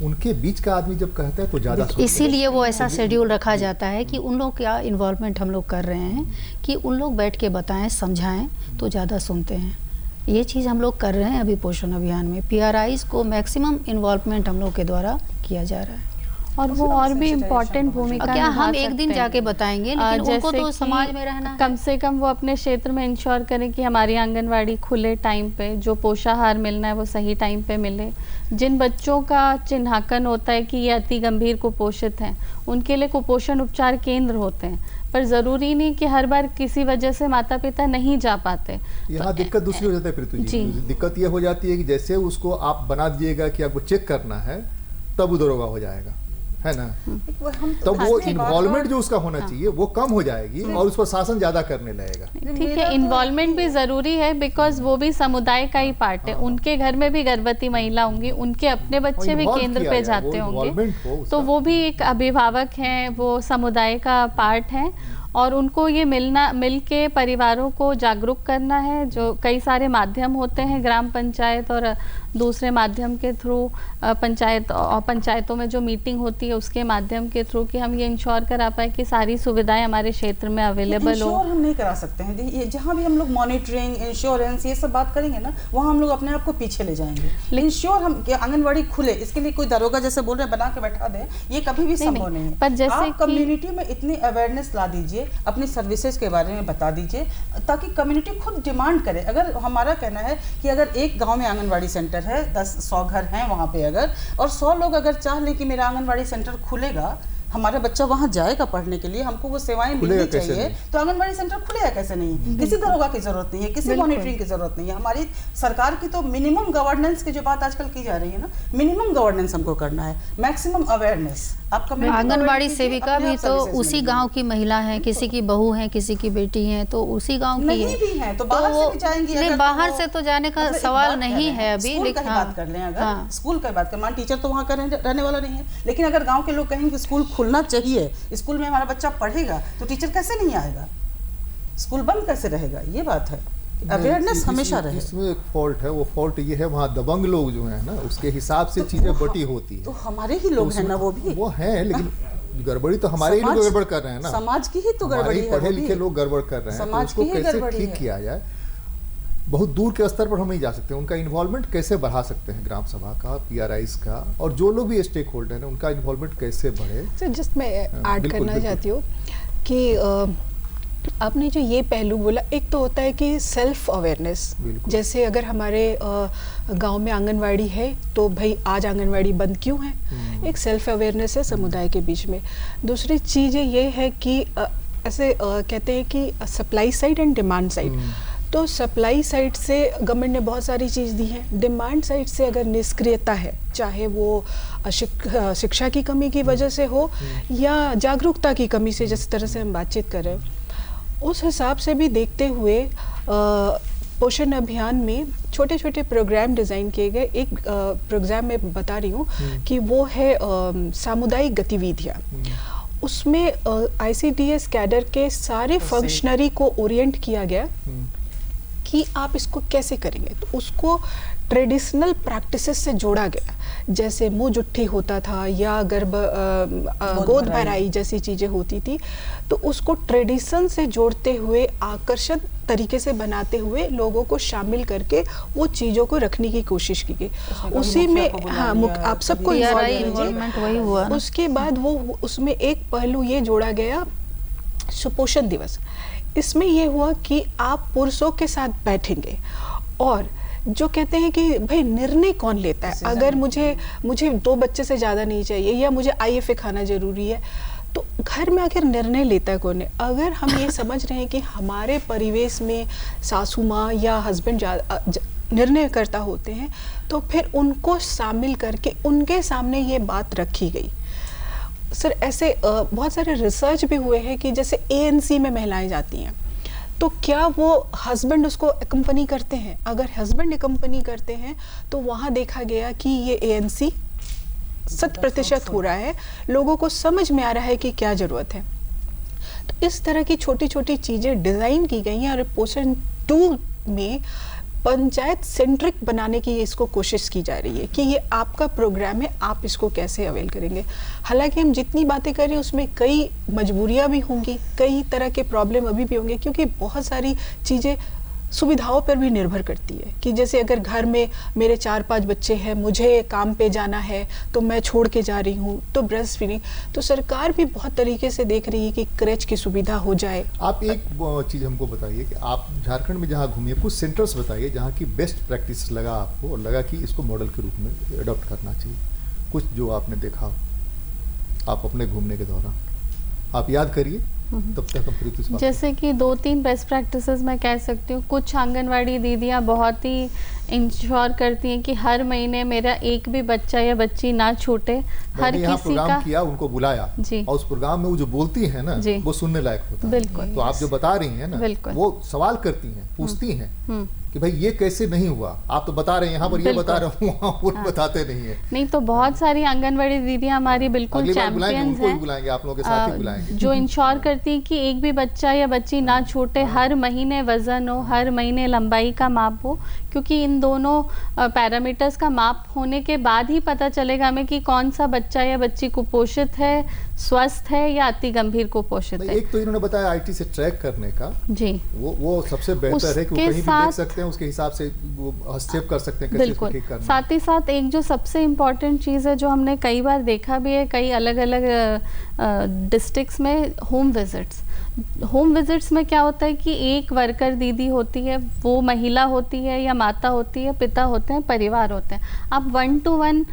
उनके बीच का आदमी जब कहता है तो ज़्यादा सुनते हैं। इसीलिए वो ऐसा शेड्यूल रखा जाता है कि उन लोग का इन्वॉल्वमेंट हम लोग कर रहे हैं कि उन लोग बैठ के बताएं, समझाएं, तो ज़्यादा सुनते हैं। ये चीज़ हम लोग कर रहे हैं अभी पोषण अभियान में। PRIs को मैक्सिमम इन्वॉल्वमेंट हम लोग के द्वारा किया जा रहा है, और वो और भी इम्पोर्टेंट भूमिका क्या हम निभा एक दिन सकते जाके हैं। बताएंगे, लेकिन उनको जैसे तो कि समाज में रहना है। कम से कम वो अपने क्षेत्र में इंश्योर करें कि हमारी आंगनवाड़ी खुले टाइम पे, जो पोषाहार मिलना है वो सही टाइम पे मिले। जिन बच्चों का चिन्हांकन होता है कि ये अति गंभीर कुपोषित हैं, उनके लिए कुपोषण उपचार केंद्र होते हैं, पर ज़रूरी नहीं कि हर बार किसी वजह से माता पिता नहीं जा पाते। यहाँ दिक्कत दूसरी हो जाती है प्रीतु जी। दिक्कत ये हो जाती है कि जैसे उसको आप बना दीजिएगा कि आपको चेक करना है, तब वो दरोगा हो जाएगा, है ना। तो वो इन्वॉल्वमेंट जो उसका होना चाहिए वो कम हो जाएगी और उस पर शासन ज्यादा करने लगेगा। ठीक है, इन्वॉल्वमेंट भी जरूरी है, बिकॉज वो भी समुदाय का ही पार्ट है। उनके घर में भी गर्भवती महिला होंगी, उनके अपने बच्चे भी केंद्र पे जाते होंगे, तो वो भी एक अभिभावक हैं, वो समुदाय का पार्ट है, और उनको ये मिल के परिवारों को जागरूक करना है। जो कई सारे माध्यम होते हैं, ग्राम पंचायत और दूसरे माध्यम के थ्रू, पंचायतों में जो मीटिंग होती है उसके माध्यम के थ्रू, कि हम ये इंश्योर करा पाए कि सारी सुविधाएं हमारे क्षेत्र में अवेलेबल हो। हम नहीं करा सकते हैं, ये जहाँ भी हम लोग मॉनिटरिंग, इंश्योरेंस, ये सब बात करेंगे ना, वहाँ हम लोग अपने आप को पीछे ले जाएंगे। इंश्योर हम आंगनबाड़ी खुले, इसके लिए कोई दरोगा जैसे बोल रहे हैं बना के बैठा दे, ये कभी भी संभव नहीं है। पर जैसे आप कम्युनिटी में इतनी अवेयरनेस ला दीजिए, अपनी सर्विसेज के बारे में बता दीजिए, ताकि कम्युनिटी खुद डिमांड करे। अगर हमारा कहना है कि अगर एक गांव में आंगनबाड़ी सेंटर है, 10-100 घर हैं वहाँ पे, अगर और 100 लोग अगर चाह लें कि मेरा आंगनबाड़ी सेंटर खुलेगा, हमारा बच्चा वहाँ जाएगा पढ़ने के लिए, हमको वो सेवाएं मिलनी चाहिए, तो आंगनबाड़ी सेंटर खुलेगा कैसे नहीं। किसी दरोगा की जरूरत नहीं है, किसी मॉनिटरिंग की जरूरत नहीं है। हमारी सरकार की तो मिनिमम गवर्नेंस की जो बात आजकल की जा रही है ना, मिनिमम गवर्नेंस हमको करना है, मैक्सिमम अवेयरनेस। आंगनबाड़ी सेविका भी तो उसी गांव की महिला है, किसी की बहू है, किसी की बेटी है, तो उसी गांव की है, तो बाहर से भी जाएंगी। नहीं, बाहर से तो जाने का सवाल नहीं है अभी। लेकिन बात कर लें, अगर स्कूल की बात करें, मान टीचर तो वहाँ का रहने वाला नहीं है, लेकिन अगर गाँव के लोग कहेंगे स्कूल खुलना चाहिए, स्कूल में हमारा बच्चा पढ़ेगा, तो टीचर कैसे नहीं आएगा, स्कूल बंद कैसे रहेगा। ये बात है, अवेयरनेस हमेशा रहे। इसमें एक फॉल्ट है, वो फॉल्ट ये है, वहाँ दबंग लोग जो है ना, उसके हिसाब से चीजें बटी होती है। तो हमारे ही लोग हैं ना, वो हैं, लेकिन गड़बड़ी तो हमारे ही लोग गड़बड़ कर रहे हैं ना, समाज की ही तो गड़बड़ी है, पढ़े लिखे लोग गड़बड़ कर रहे हैं। तो उसको कैसे ठीक किया जाए, बहुत दूर के स्तर पर हम नहीं जा सकते। उनका इन्वॉल्वमेंट कैसे बढ़ा सकते हैं, ग्राम सभा का, PRIs का, और जो लोग भी स्टेक होल्डर हैं उनका इन्वॉल्वमेंट कैसे बढ़े। सर जस्ट मैं ऐड करना चाहती हूँ कि आपने जो ये पहलू बोला, एक तो होता है कि सेल्फ अवेयरनेस, जैसे अगर हमारे गांव में आंगनवाड़ी है तो भाई आज आंगनवाड़ी बंद क्यों है, एक सेल्फ अवेयरनेस है समुदाय के बीच में। दूसरी चीज़ ये है कि ऐसे कहते हैं कि supply side and demand side, तो सप्लाई साइड से गवर्नमेंट ने बहुत सारी चीज़ दी है, डिमांड साइड से अगर निष्क्रियता है, चाहे वो शिक्षा की कमी की वजह से हो या जागरूकता की कमी से, जिस तरह से हम बातचीत कर रहे हैं, उस हिसाब से भी देखते हुए पोषण अभियान में छोटे छोटे प्रोग्राम डिज़ाइन किए गए। एक प्रोग्राम में बता रही हूँ कि वो है सामुदायिक गतिविधियाँ। उसमें ICDS कैडर के सारे फंक्शनरी को ओरिएंट किया गया कि आप इसको कैसे करेंगे। तो उसको ट्रेडिशनल प्रैक्टिसेस से जोड़ा गया, जैसे मुँह जुट्ठी होता था या गोद भराई जैसी चीज़ें होती थी, तो उसको ट्रेडिशन से जोड़ते हुए आकर्षक तरीके से बनाते हुए लोगों को शामिल करके वो चीज़ों को रखने की कोशिश की गई। उसी में हाँ आप सबको इन्वॉल्वमेंट वही हुआ। उसके बाद वो उसमें एक पहलू ये जोड़ा गया सुपोषण दिवस। इसमें ये हुआ कि आप पुरुषों के साथ बैठेंगे और जो कहते हैं कि भाई निर्णय कौन लेता है, अगर मुझे 2 बच्चे से ज़्यादा नहीं चाहिए या मुझे IFA खाना ज़रूरी है, तो घर में आखिर निर्णय लेता है कौन है। अगर हम ये समझ रहे हैं कि हमारे परिवेश में सासू माँ या हस्बैंड निर्णय करता होते हैं, तो फिर उनको शामिल करके उनके सामने ये बात रखी गई। सर ऐसे बहुत सारे रिसर्च भी हुए हैं कि जैसे ANC में महिलाएं जाती हैं, तो क्या वो हस्बैंड उसको एकम्पनी करते हैं? अगर हस्बैंड एकम्पनी करते हैं तो वहाँ देखा गया कि ये ANC 100% हो रहा है, लोगों को समझ में आ रहा है कि क्या ज़रूरत है। तो इस तरह की छोटी छोटी चीज़ें डिज़ाइन की गई हैं और पोषण 2 में पंचायत सेंट्रिक बनाने की इसको कोशिश की जा रही है कि ये आपका प्रोग्राम है, आप इसको कैसे अवेल करेंगे। हालांकि हम जितनी बातें कर रहे हैं उसमें कई मजबूरियां भी होंगी, कई तरह के प्रॉब्लम अभी भी होंगे, क्योंकि बहुत सारी चीज़ें सुविधाओं पर भी निर्भर करती है कि जैसे अगर घर में मेरे 4-5 बच्चे हैं, मुझे काम पे जाना है तो मैं छोड़ के जा रही हूँ, तो ब्रेस्ट फीडिंग, तो सरकार भी बहुत तरीके से देख रही है कि क्रेच की सुविधा हो जाए। आप एक चीज़ हमको बताइए कि आप झारखंड में जहाँ घूमिए, कुछ सेंटर्स बताइए जहाँ की बेस्ट प्रैक्टिस लगा आपको और लगा कि इसको मॉडल के रूप में अडॉप्ट करना चाहिए, कुछ जो आपने देखा आप अपने घूमने के दौरान, आप याद करिए तब तक हम जैसे कि 2-3 बेस्ट प्रैक्टिसेस मैं कह सकती हूँ। कुछ आंगनवाड़ी दीदियाँ बहुत ही इंश्योर करती हैं कि हर महीने मेरा एक भी बच्चा या बच्ची ना छूटे। हर किसी का किया, उनको बुलाया जी, और उस प्रोग्राम में वो जो बोलती है ना वो सुनने लायक होता है। बिल्कुल। तो आप जो बता रही हैं ना, वो सवाल करती हैं, पूछती हैं कि भाई ये कैसे नहीं हुआ, आप तो बता रहे हैं यहाँ पर ये बता रहे हो, वहाँ वो बताते नहीं है। नहीं तो बहुत सारी आंगनवाड़ी दीदियाँ हमारी बिल्कुल चैंपियंस हैं, बुलाएंगे आप लोगों के साथ ही बुलाएंगे, जो इंश्योर करती है कि एक भी बच्चा या बच्ची ना छूटे, हर महीने वजन हो, हर महीने लंबाई का माप हो, क्योंकि इन दोनों पैरामीटर्स का माप होने के बाद ही पता चलेगा हमें कि कौन सा बच्चा या बच्ची कुपोषित है, स्वस्थ है या अति गंभीर कुपोषित है। एक तो इन्होंने बताया IT से ट्रैक करने का जी, वो सबसे बेहतर है कि वो कहीं भी देख सकते हैं, उसके हिसाब से वो हस्तक्षेप कर सकते हैं, बिल्कुल। साथ ही साथ एक जो सबसे इम्पोर्टेंट चीज़ है जो हमने कई बार देखा भी है कई अलग अलग डिस्ट्रिक्ट्स में, होम विजिट्स। होम विजिट्स में क्या होता है कि एक वर्कर दीदी होती है, वो महिला होती है या माता होती है, पिता होते हैं, परिवार होते हैं, आप 1-to-1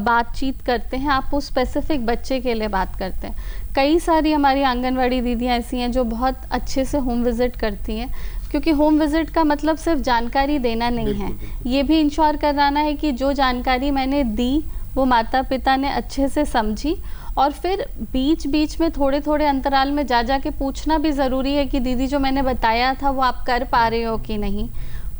बातचीत करते हैं, आप उस स्पेसिफिक बच्चे के लिए बात करते हैं। कई सारी हमारी आंगनवाड़ी दीदियाँ ऐसी हैं जो बहुत अच्छे से होम विजिट करती हैं, क्योंकि होम विजिट का मतलब सिर्फ जानकारी देना नहीं है, ये भी इंश्योर कराना है कि जो जानकारी मैंने दी वो माता पिता ने अच्छे से समझी, और फिर बीच बीच में थोड़े थोड़े अंतराल में जा के पूछना भी ज़रूरी है कि दीदी जो मैंने बताया था वो आप कर पा रहे हो कि नहीं।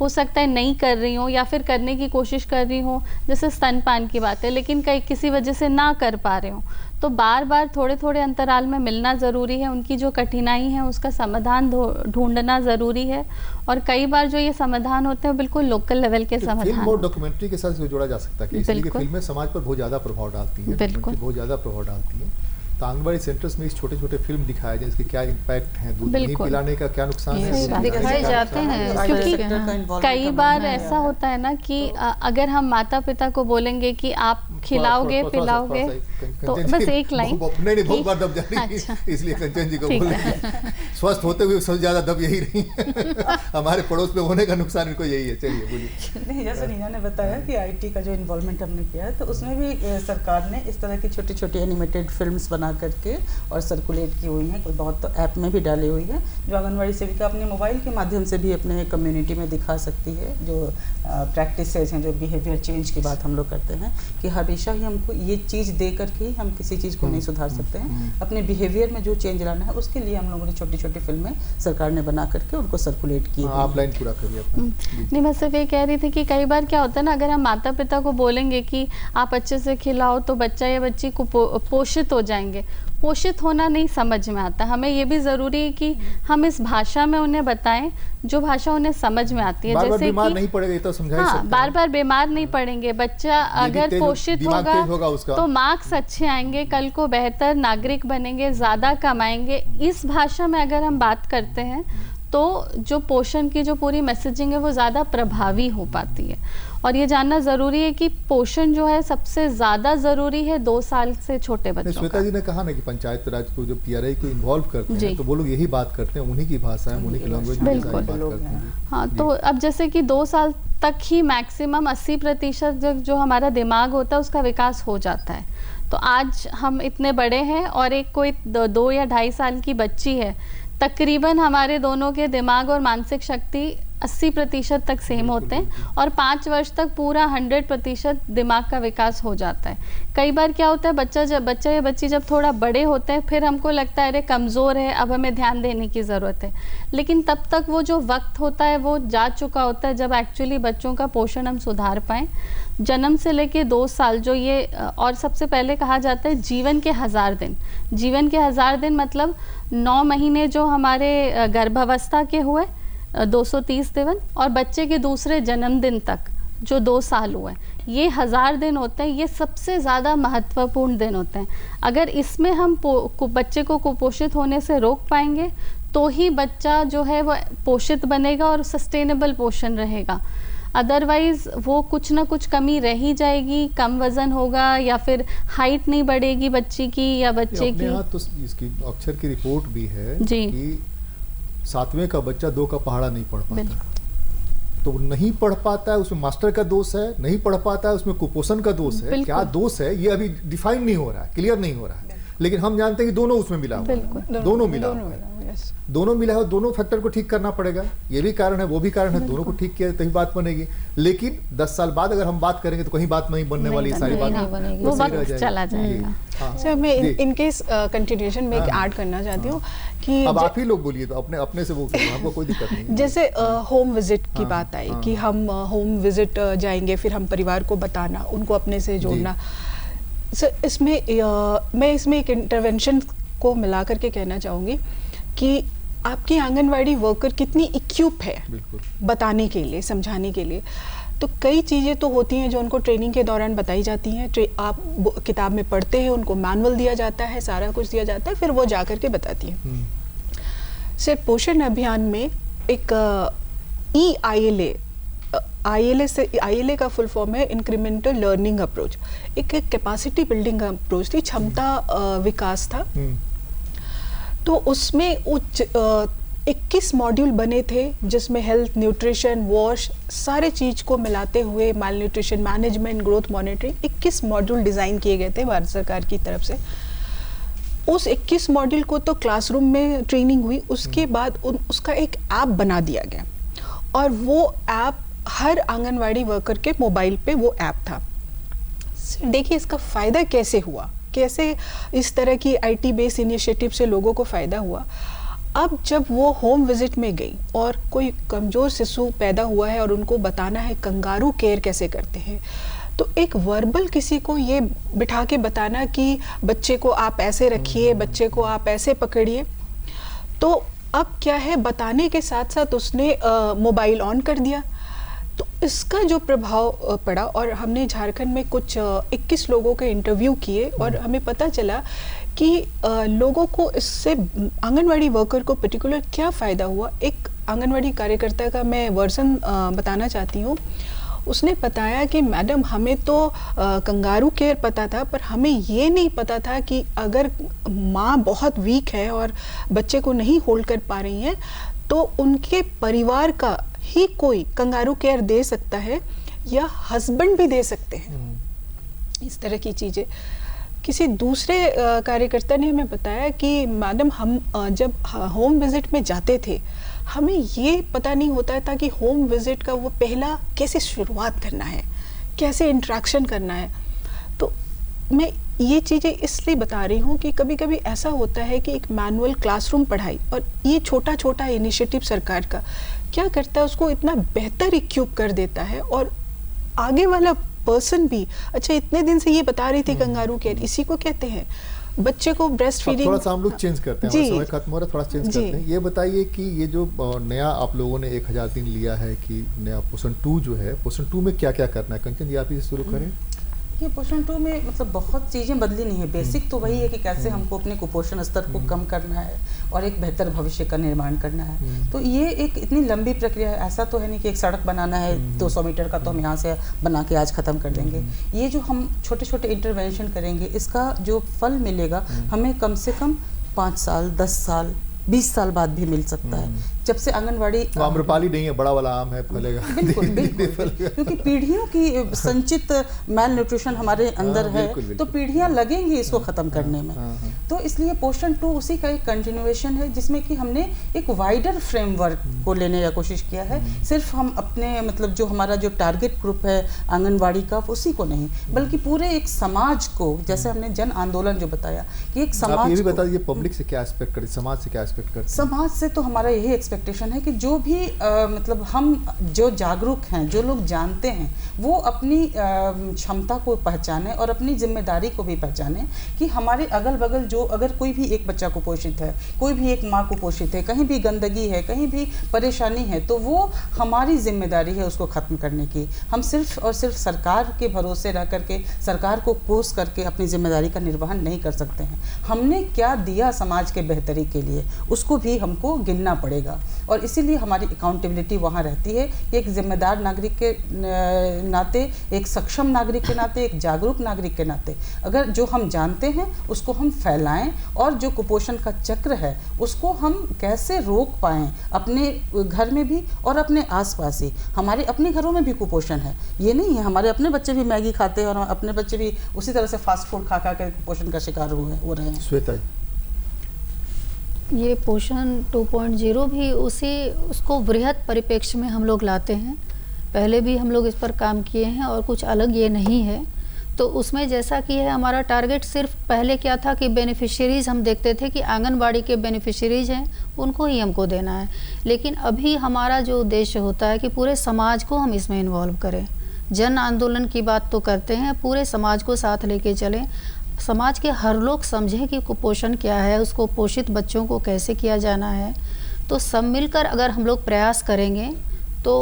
हो सकता है नहीं कर रही हो या फिर करने की कोशिश कर रही हो, जैसे स्तनपान की बात है, लेकिन किसी वजह से ना कर पा रहे हो, तो बार बार थोड़े थोड़े अंतराल में मिलना ज़रूरी है। उनकी जो कठिनाई है उसका समाधान ढूंढना ज़रूरी है, और कई बार जो ये समाधान होते हैं बिल्कुल लोकल लेवल के समाधान। फिल्म और डॉक्यूमेंट्री के साथ जोड़ा जा सकता है, इसलिए फिल्में समाज पर बहुत ज़्यादा प्रभाव डालती हैं, बहुत ज़्यादा प्रभाव डालती हैं। तो आंगनबाड़ी सेंटर्स में इस छोटे छोटे फिल्म दिखाए जाए, इसके क्या इम्पैक्ट है, दूध नहीं पिलाने का क्या नुकसान है, दिखाए जाते हैं। क्योंकि कई बार ऐसा होता है ना कि अगर हम माता पिता को बोलेंगे कि आप खिलाओगे पिलाओगे, तो बस एक लाइन नहीं बहुत बार दब जा रही है, इसलिए कंचन जी को बोल रहे हैं, स्वस्थ होते हुए सबसे ज़्यादा दब यही रही है, हमारे पड़ोस में होने का नुकसान इनको यही है। चलिए बोलिए। नहीं, जैसे नीना ने बताया कि IT का जो इन्वॉल्वमेंट हमने किया है, तो उसमें भी सरकार ने इस तरह की छोटी छोटी एनिमेटेड फिल्म्स बना करके और सर्कुलेट की हुई हैं, कोई बहुत तो ऐप में भी डाली हुई है, जो आंगनवाड़ी सेविका अपने मोबाइल के माध्यम से भी अपने कम्युनिटी में दिखा सकती है। जो प्रैक्टिसेस हैं, जो बिहेवियर चेंज की बात हम लोग करते हैं, कि हमेशा ही हमको ये चीज़ दे करके ही हम किसी चीज़ को नहीं सुधार सकते हैं। अपने बिहेवियर में जो चेंज लाना है उसके लिए हम लोगों ने छोटी छोटी फिल्में सरकार ने बना करके उनको सर्कुलेट की। आप लाइन पूरा करिए। नहीं, मैं सिर्फ ये कह रही थी कि कई बार क्या होता है ना, अगर हम माता पिता को बोलेंगे कि आप अच्छे से खिलाओ तो बच्चा या बच्ची को पोषित हो जाएंगे। पोषित होना नहीं समझ में आता। हमें ये भी ज़रूरी है कि हम इस भाषा में उन्हें बताएं जो भाषा उन्हें समझ में आती है। जैसे बीमार नहीं पड़ेगा तो समझा ही सकते हैं। बार बार बीमार नहीं पड़ेंगे। बच्चा अगर पोषित होगा तो मार्क्स अच्छे आएंगे, कल को बेहतर नागरिक बनेंगे, ज़्यादा कमाएंगे। इस भाषा में अगर हम बात करते हैं तो जो पोषण की जो पूरी मैसेजिंग है वो ज़्यादा प्रभावी हो पाती है। और ये जानना ज़रूरी है कि पोषण जो है सबसे ज़्यादा ज़रूरी है 2 साल से छोटे बच्चों का। श्वेता जी ने कहा ना कि पंचायत राज को जब PRI को इन्वॉल्व करते हैं तो वो लोग यही बात करते हैं, उन्हीं की भाषा है, उन्हीं की लैंग्वेज में बात करते हैं। हाँ, तो अब जैसे कि 2 साल तक ही मैक्सिमम 80% जो हमारा दिमाग होता है उसका विकास हो जाता है। तो आज हम इतने बड़े हैं और एक कोई 2 या 2.5 साल की बच्ची है, तकरीबन हमारे दोनों के दिमाग और मानसिक शक्ति 80% तक सेम होते हैं और 5 वर्ष तक पूरा 100% दिमाग का विकास हो जाता है। कई बार क्या होता है, बच्चा या बच्ची जब थोड़ा बड़े होते हैं फिर हमको लगता है अरे कमज़ोर है, अब हमें ध्यान देने की ज़रूरत है। लेकिन तब तक वो जो वक्त होता है वो जा चुका होता है जब एक्चुअली बच्चों का पोषण हम सुधार पाएँ। जन्म से लेके 2 साल जो ये, और सबसे पहले कहा जाता है जीवन के 1000 दिन। जीवन के 1000 दिन मतलब 9 महीने जो हमारे गर्भावस्था के हुए 230 दिन और बच्चे के दूसरे जन्मदिन तक जो 2 साल हुए, ये 1000 दिन होते हैं। ये सबसे ज़्यादा महत्वपूर्ण दिन होते हैं। अगर इसमें हम बच्चे को कुपोषित होने से रोक पाएंगे तो ही बच्चा जो है वो पोषित बनेगा और सस्टेनेबल पोषण रहेगा। अदरवाइज़ वो कुछ ना कुछ कमी रह ही जाएगी, कम वज़न होगा या फिर हाइट नहीं बढ़ेगी बच्ची की या बच्चे की। तो इसकी अक्षर की रिपोर्ट भी है कि 7वें का बच्चा 2 का पहाड़ा नहीं पढ़ पाता। तो नहीं पढ़ पाता है, उसमें मास्टर का दोष है, नहीं पढ़ पाता है उसमें कुपोषण का दोष है। क्या दोष है ये अभी डिफाइन नहीं हो रहा है, क्लियर नहीं हो रहा है। लेकिन हम जानते हैं कि दोनों उसमें मिला हुआ है, दोनों मिला हुआ है, दोनों मिला है। दोनों फैक्टर को ठीक करना पड़ेगा। ये भी कारण है, वो भी कारण है, दोनों को ठीक किया तभी बात बनेगी। लेकिन 10 साल बाद अगर हम बात करेंगे तो कहीं बात नहीं बनने वाली, सारी बात वो वक्त चला जाएगा। सर मैं इनके कंटिन्यूएशन में ऐड करना चाहती हूँ कि अब आप ही लोग बोलिए, तो अपने से वो हमको कोई दिक्कत नहीं। जैसे होम विजिट की बात आई कि हम होम विजिट जाएंगे, फिर हम परिवार को बताना, उनको अपने से जोड़ना। सर इसमें मैं इसमें एक इंटरवेंशन को मिला करके कहना चाहूँगी कि आपकी आंगनवाड़ी वर्कर कितनी इक्विप है बताने के लिए, समझाने के लिए। तो कई चीज़ें तो होती हैं जो उनको ट्रेनिंग के दौरान बताई जाती हैं। आप किताब में पढ़ते हैं, उनको मैनुअल दिया जाता है, सारा कुछ दिया जाता है, फिर वो जा करके बताती हैं। सिर्फ पोषण अभियान में एक ILA का फुल फॉर्म है इंक्रीमेंटल लर्निंग अप्रोच। एक कैपेसिटी बिल्डिंग अप्रोच थी, क्षमता विकास था। तो उसमें 21 मॉड्यूल बने थे जिसमें हेल्थ, न्यूट्रिशन, वॉश सारे चीज़ को मिलाते हुए malnutrition management, growth monitoring 21 module design किए गए थे भारत सरकार की तरफ से। उस 21 मॉड्यूल को तो क्लासरूम में ट्रेनिंग हुई, उसके बाद उसका एक ऐप बना दिया गया और वो ऐप हर आंगनवाड़ी वर्कर के मोबाइल पे वो ऐप था। देखिए इसका फ़ायदा कैसे हुआ, कैसे इस तरह की IT बेस्ड इनिशिएटिव से लोगों को फ़ायदा हुआ। अब जब वो होम विजिट में गई और कोई कमज़ोर शिशु पैदा हुआ है और उनको बताना है कंगारू केयर कैसे करते हैं, तो एक वर्बल किसी को ये बिठा के बताना कि बच्चे को आप ऐसे रखिए, बच्चे को आप ऐसे पकड़िए। तो अब क्या है, बताने के साथ साथ उसने मोबाइल ऑन कर दिया। तो इसका जो प्रभाव पड़ा, और हमने झारखंड में कुछ 21 लोगों के इंटरव्यू किए और हमें पता चला कि लोगों को इससे, आंगनवाड़ी वर्कर को पर्टिकुलर क्या फ़ायदा हुआ। एक आंगनवाड़ी कार्यकर्ता का मैं वर्जन बताना चाहती हूँ। उसने बताया कि मैडम हमें तो कंगारू केयर पता था, पर हमें ये नहीं पता था कि अगर माँ बहुत वीक है और बच्चे को नहीं होल्ड कर पा रही है तो उनके परिवार का ही कोई कंगारू केयर दे सकता है या हस्बैंड भी दे सकते हैं। इस तरह की चीज़ें। किसी दूसरे कार्यकर्ता ने हमें बताया कि मैडम हम जब होम विजिट में जाते थे हमें ये पता नहीं होता था कि होम विजिट का वो पहला कैसे शुरुआत करना है, कैसे इंटरेक्शन करना है। तो मैं ये चीज़ें इसलिए बता रही हूँ कि कभी कभी ऐसा होता है कि एक मैनुअल क्लासरूम पढ़ाई और ये छोटा छोटा इनिशिएटिव सरकार का क्या करता है, उसको इतना बेहतर इक्विप कर देता है और आगे वाला पर्सन भी, अच्छा इतने दिन से ये बता रही थी कंगारू केयर, इसी को कहते हैं बच्चे को ब्रेस्ट फीडिंग। थोड़ा सा हम लोग चेंज करते हैं, समय खत्म हो रहा है, थोड़ा चेंज करते हैं। ये बताइए कि ये जो नया आप लोगों ने 1000 दिन लिया है कि नया पोषण 2 जो है, पोषण 2 में क्या क्या करना है? कंचन जी आप ही शुरू करें। ये पोषण 2 में मतलब बहुत चीज़ें बदली नहीं है, बेसिक तो वही है कि कैसे हमको अपने कुपोषण स्तर को कम करना है और एक बेहतर भविष्य का निर्माण करना है। तो ये एक इतनी लंबी प्रक्रिया है, ऐसा तो है नहीं कि एक सड़क बनाना है 200 मीटर का तो हम यहाँ से बना के आज ख़त्म कर देंगे। ये जो हम छोटे छोटे इंटरवेंशन करेंगे इसका जो फल मिलेगा हमें कम से कम 5 साल 10 साल 20 साल बाद भी मिल सकता है। जब से आंगनवाड़ी आम्रपाली नहीं है, बड़ा वाला आम है, फलेगा। बिल्कुल बिल्कुल क्योंकि पीढ़ियों की संचित मैल न्यूट्रिशन हमारे अंदर है, तो पीढ़ियां लगेंगी इसको खत्म करने में। तो इसलिए पोषण 2 उसी का एक कंटिन्यूएशन है जिसमें कि हमने एक वाइडर फ्रेमवर्क को लेने का कोशिश किया है। सिर्फ हम अपने मतलब जो हमारा जो टारगेट ग्रुप है आंगनवाड़ी का उसी को नहीं, बल्कि पूरे एक समाज को, जैसे हमने जन आंदोलन जो बताया कि एक समाज, ये भी बता दीजिए पब्लिक से क्या एक्सपेक्ट करें, समाज से क्या एक्सपेक्ट करते हैं? समाज से तो हमारा यही एक्सपेक्टेशन है कि जो भी मतलब हम जो जागरूक हैं, जो लोग जानते हैं, वो अपनी क्षमता को पहचाने और अपनी जिम्मेदारी को भी पहचाने कि हमारे अगल बगल जो अगर कोई भी एक बच्चा कुपोषित है, कोई भी एक माँ कुपोषित है, कहीं भी गंदगी है, कहीं भी परेशानी है, तो वो हमारी जिम्मेदारी है उसको ख़त्म करने की। हम सिर्फ और सिर्फ सरकार के भरोसे रह करके, सरकार को कोस करके अपनी जिम्मेदारी का निर्वहन नहीं कर सकते हैं। हमने क्या दिया समाज के बेहतरी के लिए उसको भी हमको गिनना पड़ेगा और इसीलिए हमारी अकाउंटेबिलिटी वहाँ रहती है। एक जिम्मेदार नागरिक के नाते, एक सक्षम नागरिक के नाते, एक जागरूक नागरिक के नाते अगर जो हम जानते हैं उसको हम फैलाएं और जो कुपोषण का चक्र है उसको हम कैसे रोक पाएं अपने घर में भी और अपने आसपास ही। हमारे अपने घरों में भी कुपोषण है, ये नहीं है हमारे अपने बच्चे भी मैगी खाते हैं और अपने बच्चे भी उसी तरह से फास्ट फूड खा के कुपोषण का शिकार हो रहे हैं। श्वेता, ये पोषण 2.0 भी उसको वृहद परिप्रेक्ष्य में हम लोग लाते हैं। पहले भी हम लोग इस पर काम किए हैं और कुछ अलग ये नहीं है। तो उसमें जैसा कि है हमारा टारगेट सिर्फ पहले क्या था कि बेनिफिशियरीज़ हम देखते थे कि आंगनबाड़ी के बेनिफिशियरीज़ हैं उनको ही हमको देना है, लेकिन अभी हमारा जो उद्देश्य होता है कि पूरे समाज को हम इसमें इन्वॉल्व करें। जन आंदोलन की बात तो करते हैं, पूरे समाज को साथ लेके चलें, समाज के हर लोग समझें कि कुपोषण क्या है, उसको पोषित बच्चों को कैसे किया जाना है। तो सब मिलकर अगर हम लोग प्रयास करेंगे तो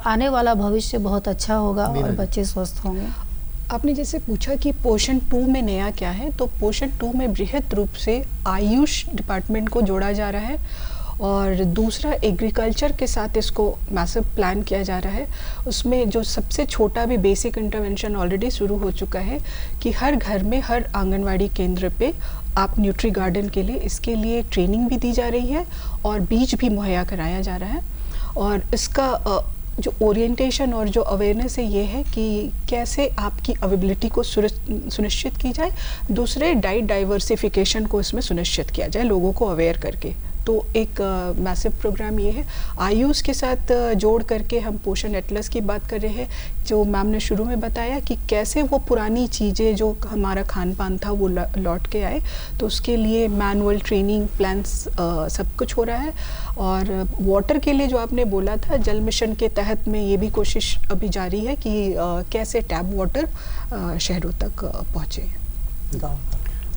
आने वाला भविष्य बहुत अच्छा होगा और बच्चे स्वस्थ होंगे। आपने जैसे पूछा कि पोषण 2 में नया क्या है, तो पोषण 2 में बृहद रूप से आयुष डिपार्टमेंट को जोड़ा जा रहा है और दूसरा एग्रीकल्चर के साथ इसको मैसिव प्लान किया जा रहा है। उसमें जो सबसे छोटा भी बेसिक इंटरवेंशन ऑलरेडी शुरू हो चुका है कि हर घर में, हर आंगनवाड़ी केंद्र पे आप न्यूट्री गार्डन के लिए इसके लिए ट्रेनिंग भी दी जा रही है और बीज भी मुहैया कराया जा रहा है। और इसका जो ओरिएंटेशन और जो अवेयरनेस है ये है कि कैसे आपकी अवेलेबिलिटी को सुनिश्चित की जाए, दूसरे डाइट डाइवर्सिफिकेशन को इसमें सुनिश्चित किया जाए लोगों को अवेयर करके। तो एक मैसिव प्रोग्राम ये है। आयुष के साथ जोड़ करके हम पोषण एटलस की बात कर रहे हैं, जो मैम ने शुरू में बताया कि कैसे वो पुरानी चीज़ें जो हमारा खान पान था वो लौट के आए। तो उसके लिए मैनुअल ट्रेनिंग प्लान्स सब कुछ हो रहा है। और वाटर के लिए जो आपने बोला था, जल मिशन के तहत में ये भी कोशिश अभी जारी है कि कैसे टैप वाटर शहरों तक पहुँचे।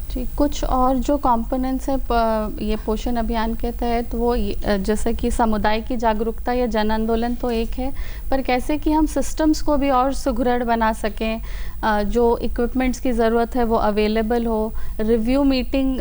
जी, कुछ और जो कंपोनेंट्स है ये पोषण अभियान के तहत, वो जैसे कि समुदाय की जागरूकता या जन आंदोलन तो एक है, पर कैसे कि हम सिस्टम्स को भी और सुदृढ़ बना सकें, जो इक्विपमेंट्स की ज़रूरत है वो अवेलेबल हो, रिव्यू मीटिंग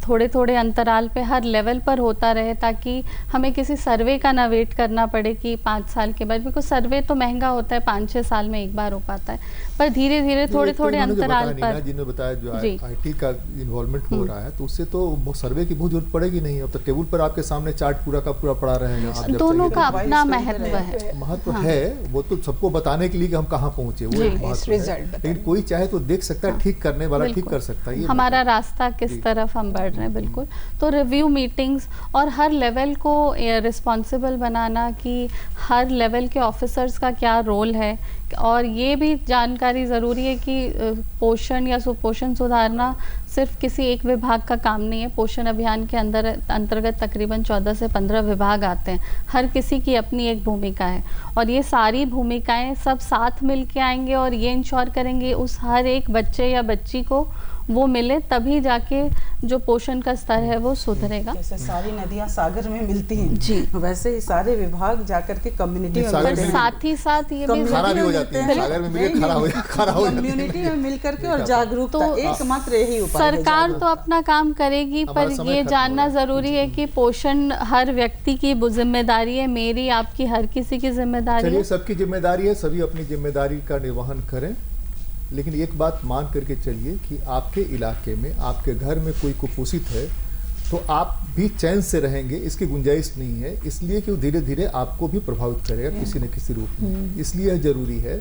थोड़े थोड़े अंतराल पे हर लेवल पर होता रहे, ताकि हमें किसी सर्वे का ना वेट करना पड़े कि 5 साल के बाद, बिकॉज सर्वे तो महंगा होता है, 5-6 साल में एक बार हो पाता है, पर धीरे धीरे थोड़े थोड़े अंतराल पर। जिन्होंने बताया जो IT का इन्वॉल्वमेंट हो रहा है, तो उससे तो सर्वे की बहुत जरूरत पड़ेगी नहीं। अब तो टेबल पर आपके सामने चार्ट पूरा का पूरा पड़ा रहेगा। दोनों का अपना महत्व है, वो तो सबको बताने के लिए कि हम कहाँ पहुँचे, वो महत्व है। लेकिन कोई चाहे तो देख सकता है, ठीक करने वाला ठीक कर सकता है, हमारा रास्ता किस तरफ हम बढ़ रहे हैं। बिल्कुल, तो रिव्यू मीटिंग्स और हर लेवल को रिस्पॉन्सिबल बनाना कि हर लेवल के ऑफिसर्स का क्या रोल है, और ये भी जानकारी ज़रूरी है कि पोषण या सुपोषण सुधारना सिर्फ किसी एक विभाग का काम नहीं है। पोषण अभियान के अंतर्गत तकरीबन 14 से 15 विभाग आते हैं, हर किसी की अपनी एक भूमिका है और ये सारी भूमिकाएं सब साथ मिल के आएंगे और ये इंश्योर करेंगे उस हर एक बच्चे या बच्ची को वो मिले, तभी जाके जो पोषण का स्तर है वो सुधरेगा। जैसे सारी नदियां सागर में मिलती हैं जी, वैसे ही सारे विभाग जाकर के कम्युनिटी में पर साथ ही साथ ये भी खाना भी हो जाती है, सागर में मिलके खाना हो जाती है, कम्युनिटी में मिल करके और जागरूकता एकमात्र यही उपाय है। सरकार तो अपना काम करेगी, पर ये जानना जरूरी है कि पोषण हर व्यक्ति की जिम्मेदारी है, मेरी आपकी हर किसी की जिम्मेदारी है। चलिए, सबकी जिम्मेदारी है, सभी अपनी जिम्मेदारी का निर्वहन करें, लेकिन एक बात मान करके चलिए कि आपके इलाके में, आपके घर में कोई कुपोषित है तो आप भी चैन से रहेंगे इसकी गुंजाइश नहीं है, इसलिए कि वो धीरे धीरे आपको भी प्रभावित करेगा किसी न किसी रूप में। इसलिए यह जरूरी है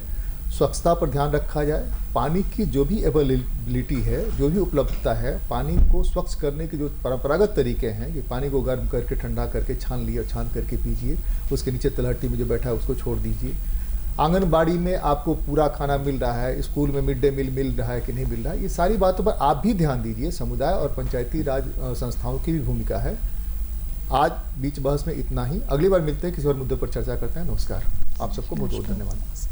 स्वच्छता पर ध्यान रखा जाए, पानी की जो भी अवेलेबिलिटी है, जो भी उपलब्धता है, पानी को स्वच्छ करने के जो परंपरागत तरीके हैं, ये पानी को गर्म करके ठंडा करके छान लिए और छान करके पीजिए, उसके नीचे तलहटी में जो बैठा है उसको छोड़ दीजिए। आंगनबाड़ी में आपको पूरा खाना मिल रहा है, स्कूल में मिड डे मील मिल रहा है कि नहीं मिल रहा है, ये सारी बातों पर आप भी ध्यान दीजिए। समुदाय और पंचायती राज संस्थाओं की भी भूमिका है। आज बीच बहस में इतना ही, अगली बार मिलते हैं, किसी और मुद्दे पर चर्चा करते हैं। नमस्कार, आप सबको बहुत बहुत धन्यवाद।